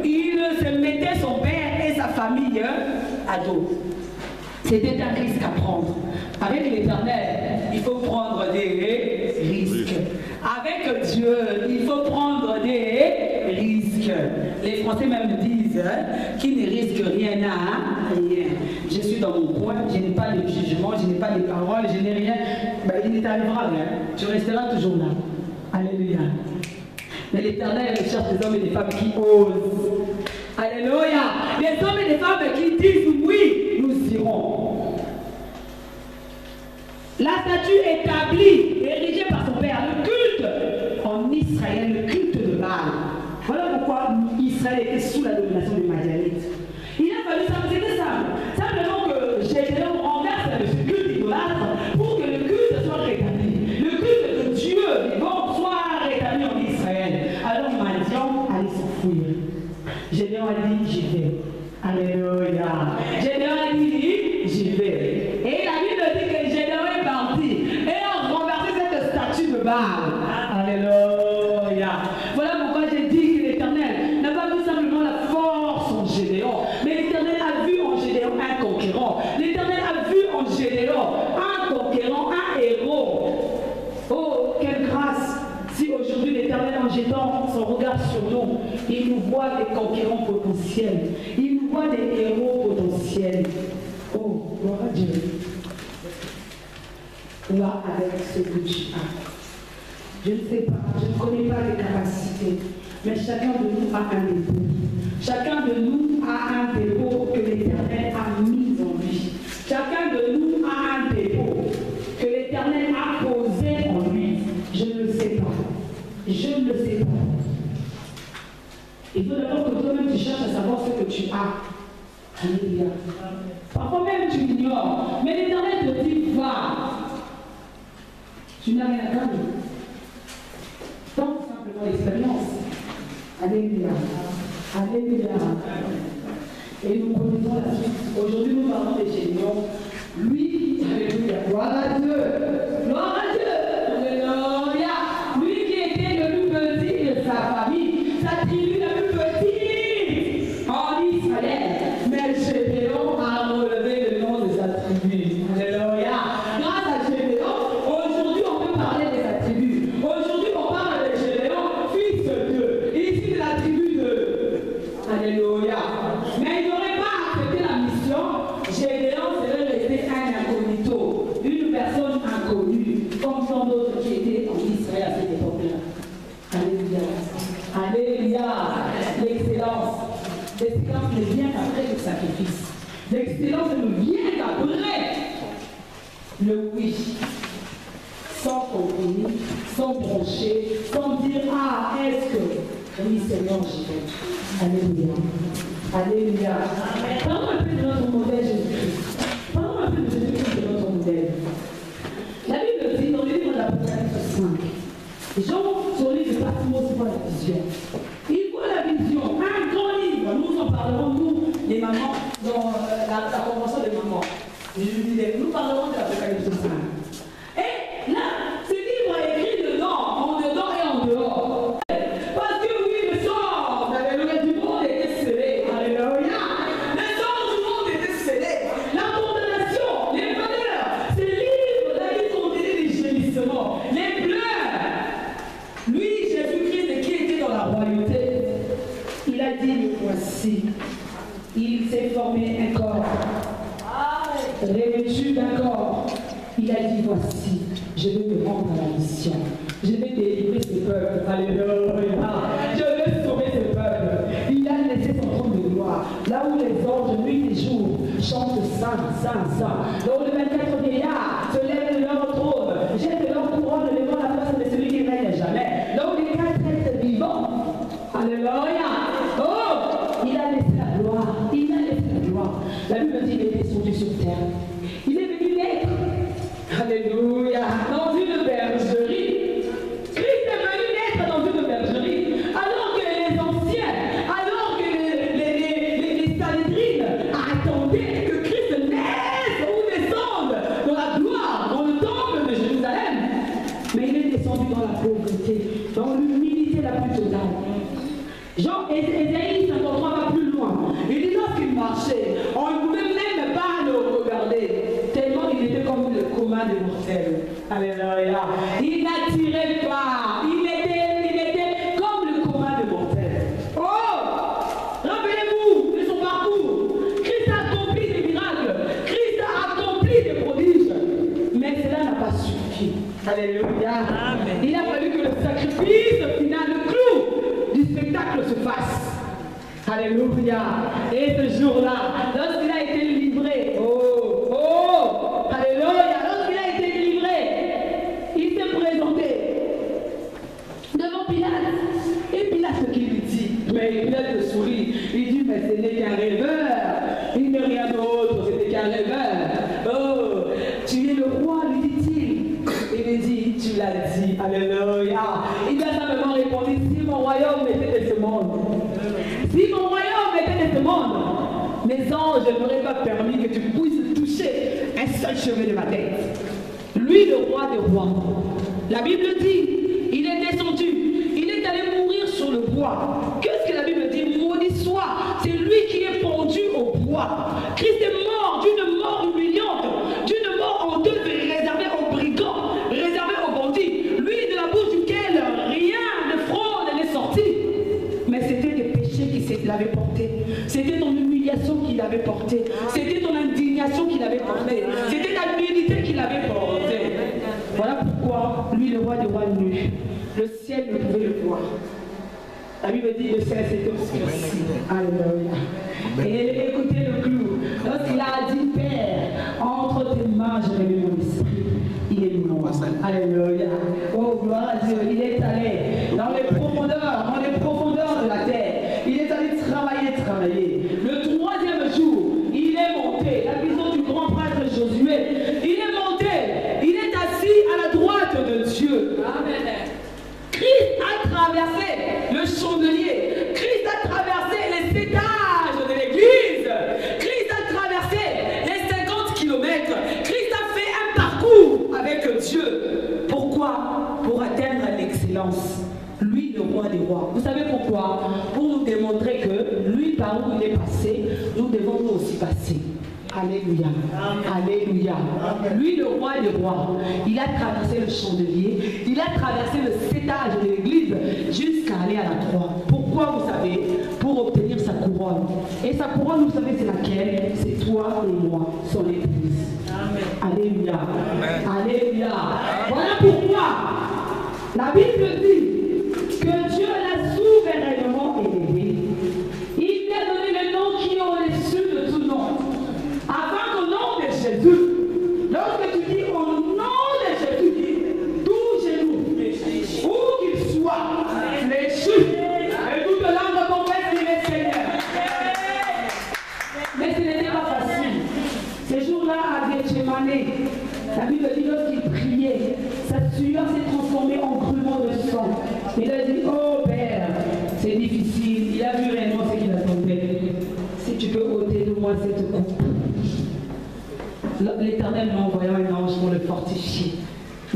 Speaker 6: il se mettait son père et sa famille à dos. C'était un risque à prendre. Avec l'Éternel, il faut prendre des risques. Avec Dieu, il faut prendre des risques. Les Français même disent qui ne risque rien à rien. Je suis dans mon coin, je n'ai pas de jugement, je n'ai pas de paroles, je n'ai rien. Ben, il ne t'arrivera rien. Tu resteras toujours là. Alléluia. Mais l'Éternel cherche des hommes et des femmes qui osent. Alléluia. Des hommes et des femmes qui disent oui, nous irons. La statue établie, érigée par son père, le culte en Israël, le culte de Baal. Voilà pourquoi Israël était sous la domination des Madianites. Il a fallu ça, c'était simple. Simplement que Gédéon renverse ce culte idolâtre pour que le culte soit rétabli. Le culte de Dieu vivant soit rétabli en Israël. Alors Madian allait s'enfuir. Gédéon a dit, j'y vais. Alléluia. parle. Alléluia. Voilà pourquoi j'ai dit que l'Éternel n'a pas vu simplement la force en Gédéon, mais l'Éternel a vu en Gédéon un conquérant. L'Éternel a vu en Gédéon un conquérant, un héros. Oh, quelle grâce! Si aujourd'hui l'Éternel, en jetant son regard sur nous, il nous voit des conquérants potentiels, il nous voit des héros potentiels. Oh, gloire à Dieu. Toi, avec ce que tu as. Je ne sais pas, je ne connais pas tes capacités, mais chacun de nous a un dépôt. Chacun de nous a un dépôt que l'Éternel a mis en lui. Chacun de nous a un dépôt que l'Éternel a posé en lui. Je ne le sais pas. Je ne le sais pas. Il faut d'abord que toi-même tu cherches à savoir ce que tu as. Alléluia. Parfois même tu l'ignores. Mais l'Éternel te dit, va. Tu n'as rien à gagner. Donc simplement l'expérience. Alléluia. Alléluia. Et nous connaissons la suite. Aujourd'hui nous parlons des géniaux. Lui, alléluia. Gloire à Dieu. Gloire à Dieu. Alléluia. Lui qui était le plus petit de sa famille, sa tribu la plus petite en Israël. Mais Gédéon a relevé le nom de sa tribu. Alléluia. Grâce à Gédéon, aujourd'hui on peut parler de sa tribu. Aujourd'hui on parle de Gédéon, fils de ici de la tribu de. Alléluia. Mais il n'aurait pas accepté la mission. Gédéon serait resté un incognito, une personne inconnue, comme tant d'autres qui étaient en Israël à cette époque-là. Alléluia. Alléluia. L'excellence. L'excellence ne vient qu'après le sacrifice. L'excellence ne vient qu'après le oui. Sans compromis, sans broncher, sans dire ah, est-ce que oui, Seigneur, j'y vais. Alléluia. Alléluia. Parlons un peu de notre modèle Jésus-Christ. Parlons un peu de Jésus-Christ de notre modèle. La Bible dit dans le livre de l'Apocalypse 5, Jean, sur le livre de Patmos, voit la vision. Il voit la vision, un grand livre. Nous en parlerons, nous, les mamans, dans la convention des mamans. Nous parlerons de l'Apocalypse 5. Et là, ce livre est écrit dedans, en dedans et en dehors. Parce que oui, le sort, alléluia, du monde était scellé. Alléluia. Le sort du monde était scellé. La condamnation, les malheurs, ces livres, la vie contenait des gémissements, les pleurs. Lui, Jésus-Christ, qui était dans la royauté, il a dit, voici, il s'est formé un corps, revêtu d'un corps. Il a dit, voici, je vais me rendre à la mission. Je vais délivrer ce peuple. Alléluia. Je vais sauver ce peuple. Il a laissé son trône de gloire. Là où les anges, nuit et jour, chantent Saint, Saint, Saint. Là où les 24 vieillards se lèvent de leur trône, jettent leur couronne devant la face de celui qui règne jamais. Là où les 4 êtres vivants. Alléluia. Oh, il a laissé la gloire. Il a laissé la gloire. La Bible dit qu'il est descendu sur terre. Il est venu naître. Alléluia. Dans une bergerie. Christ est venu naître dans une bergerie. Alors que les anciens, alors que les Sanhédrines attendaient que Christ naisse ou descende dans la gloire, dans le temple de Jérusalem. Mais il est descendu dans la pauvreté, dans l'humilité la plus totale. Jean Ésaïe 53 va plus loin. Il dit lorsqu'il marchait, on ne pouvait même pas le regarder. Tellement il était comme le commun des mortels. Alléluia. Il n'attirait pas. Il était comme le commun des mortels. Oh! Rappelez-vous de son parcours. Christ a accompli des miracles. Christ a accompli des prodiges. Mais cela n'a pas suffi. Alléluia. Amen. Il a fallu que le sacrifice final, le clou du spectacle se fasse. Alléluia. Et ce jour-là, lorsqu'il a été livré, alléluia, lorsqu'il a été livré, il s'est présenté devant Pilate. Et Pilate, ce qu'il lui dit, mais Pilate le sourit, il dit, mais ce n'est qu'un rêveur, il n'est rien d'autre, ce n'est qu'un rêveur. Oh, tu es le roi, lui dit-il. Il lui dit, tu l'as dit, alléluia. Il a simplement répondu, si mon royaume était de ce monde, si mon royaume était de ce monde, mes anges n'auraient pas permis que tu puisses toucher un seul cheveu de ma tête. Lui, le roi des rois, La Bible dit, il est descendu, il est allé mourir sur le bois. Qu'est-ce que la Bible dit? Maudit soit, c'est lui qui est pendu au bois. Christ est mort d'une mort humiliante, d'une mort honteuse et réservée aux brigands, réservée aux bandits. Lui, de la bouche duquel rien de fraude n'est sorti. Mais c'était des péchés qu'il avait portés. C'était ton humiliation qu'il avait portée. C'était ton indignation qu'il avait portée. C'était ta nudité qu'il avait portée. Voilà pourquoi, lui, le roi des rois nu, le ciel ne pouvait le voir. La Bible dit le ciel s'était obscurci. Alléluia. Et écoutez le clou. Lorsqu'il a dit, Père, entre tes mains, je remets mon esprit. Il est mort. Alléluia. Oh, gloire à Dieu. Il est allé dans les profondeurs de la terre. Il est allé travailler. Le troisième jour, il est monté. La maison du grand prêtre Josué. Il est monté. Il est assis à la droite de Dieu. Amen. Christ a traversé le chandelier. Christ a traversé les étages de l'église. Christ a traversé les 50 kilomètres. Christ a fait un parcours avec Dieu. Pourquoi? Pour atteindre l'excellence. Lui, le roi des rois. Vous savez pourquoi? Pour nous démontrer que lui, par où il est passé, nous devons nous aussi passer. Alléluia. Alléluia. Lui, le roi des rois, il a traversé le chandelier, il a traversé le étage de l'église jusqu'à aller à la croix. Pourquoi, vous savez? Pour obtenir sa couronne. Et sa couronne, vous savez, c'est laquelle? C'est toi et moi, son église. Alléluia. Alléluia. Voilà pourquoi la Bible dit que Dieu l'a souverainement élevé. Il lui a donné le nom qui est au-dessus de tout nom. Avant qu'au nom de Jésus, lorsque tu dis au nom de Jésus, tout genou, où qu'il soit, fléchi, et toute langue confesse qu'il est Seigneur. Mais ce n'était pas facile. Ces jours-là, à Gethsemane, la Bible dit lorsqu'il priait, sa sueur s'est transformée en grumeaux de sang. Il a dit, oh Père, c'est difficile. Il a vu réellement ce qu'il attendait. Si tu peux ôter de moi cette coupe. L'Éternel m'a envoyé un ange pour le fortifier.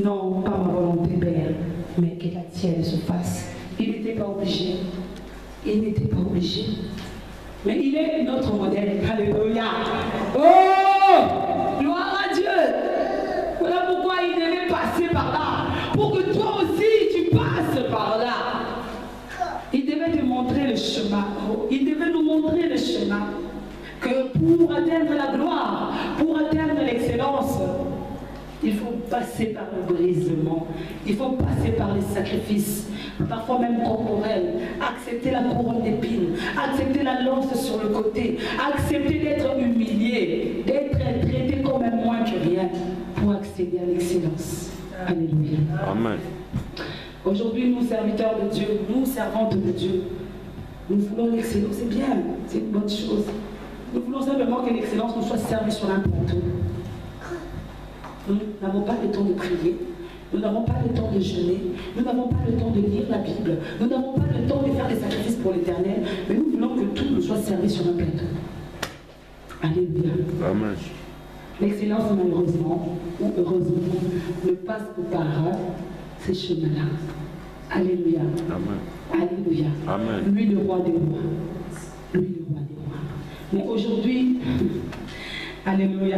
Speaker 6: Non, pas ma volonté, Père, mais que la tienne se fasse. Il n'était pas obligé. Il n'était pas obligé. Mais il est notre modèle. Alléluia. Oh! Gloire à Dieu. Voilà pourquoi il devait passer par là. Pour que toi aussi tu passes par là. Il devait te montrer le chemin. Il devait nous montrer le chemin. Que pour atteindre la gloire, pour atteindre l'excellence, il faut passer par le brisement, il faut passer par les sacrifices, parfois même corporels, accepter la couronne d'épines, accepter la lance sur le côté, accepter d'être humilié, d'être traité comme un moins que rien, pour accéder à l'excellence. Alléluia.
Speaker 3: Amen.
Speaker 6: Aujourd'hui, nous, serviteurs de Dieu, nous, servantes de Dieu, nous voulons l'excellence, c'est bien, c'est une bonne chose. Nous voulons simplement que l'excellence nous soit servie sur un plateau. Nous n'avons pas le temps de prier, nous n'avons pas le temps de jeûner, nous n'avons pas le temps de lire la Bible, nous n'avons pas le temps de faire des sacrifices pour l'Éternel, mais nous voulons que tout nous soit servi sur un plateau. Alléluia.
Speaker 3: Amen.
Speaker 6: L'excellence, malheureusement, ou heureusement, ne passe que par ces chemins-là. Alléluia.
Speaker 3: Amen.
Speaker 6: Alléluia.
Speaker 3: Amen.
Speaker 6: Lui, le roi des rois. Lui, le roi des rois. Mais aujourd'hui, alléluia,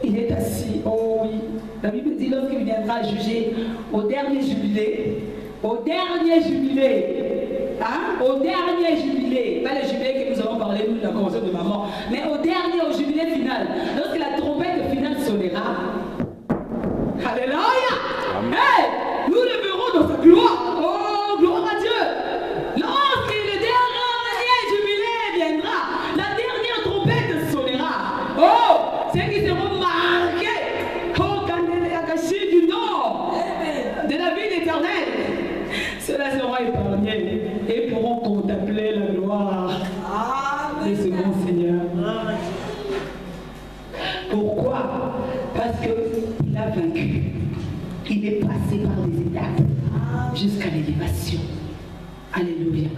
Speaker 6: il est assis, oh oui, la Bible dit lorsqu'il viendra juger au dernier jubilé, hein, au dernier jubilé, pas le jubilé que nous avons parlé, nous, de la convention de maman, mais au jubilé final, lorsque la trompette finale sonnera, alléluia, hey, nous le verrons dans sa gloire, oh, gloire à Dieu. Ceux-là seront épargnés et pourront contempler la gloire de ce grand Seigneur. Pourquoi? Parce qu'il a vaincu. Il est passé par des étapes jusqu'à l'élévation. Alléluia.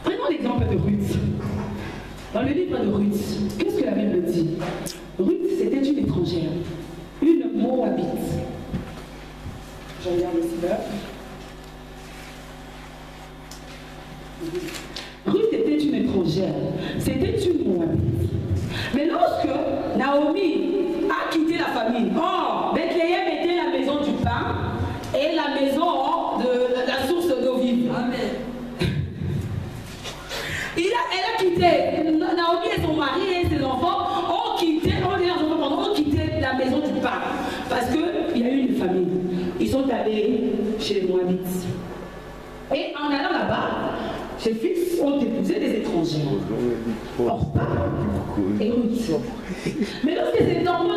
Speaker 6: Prenons l'exemple de Ruth. Dans le livre de Ruth, qu'est-ce que la Bible dit? Ruth, c'était une étrangère, une Moabite.
Speaker 4: regarde aussi là.
Speaker 6: Ruth était une étrangère, c'était une Moabite. Mais lorsque Naomi a quitté la famille, Bethléem était la maison du pain et la maison de la source d'eau vive. Amen. Elle a quitté, Naomi et son mari et ses enfants ont quitté la maison du pain parce qu'il y a eu une famille. Ils sont allés chez les Moabites. Et en allant là-bas, ses fils ont épousé des étrangers. Orpa et Ruth. Mais lorsque ces hommes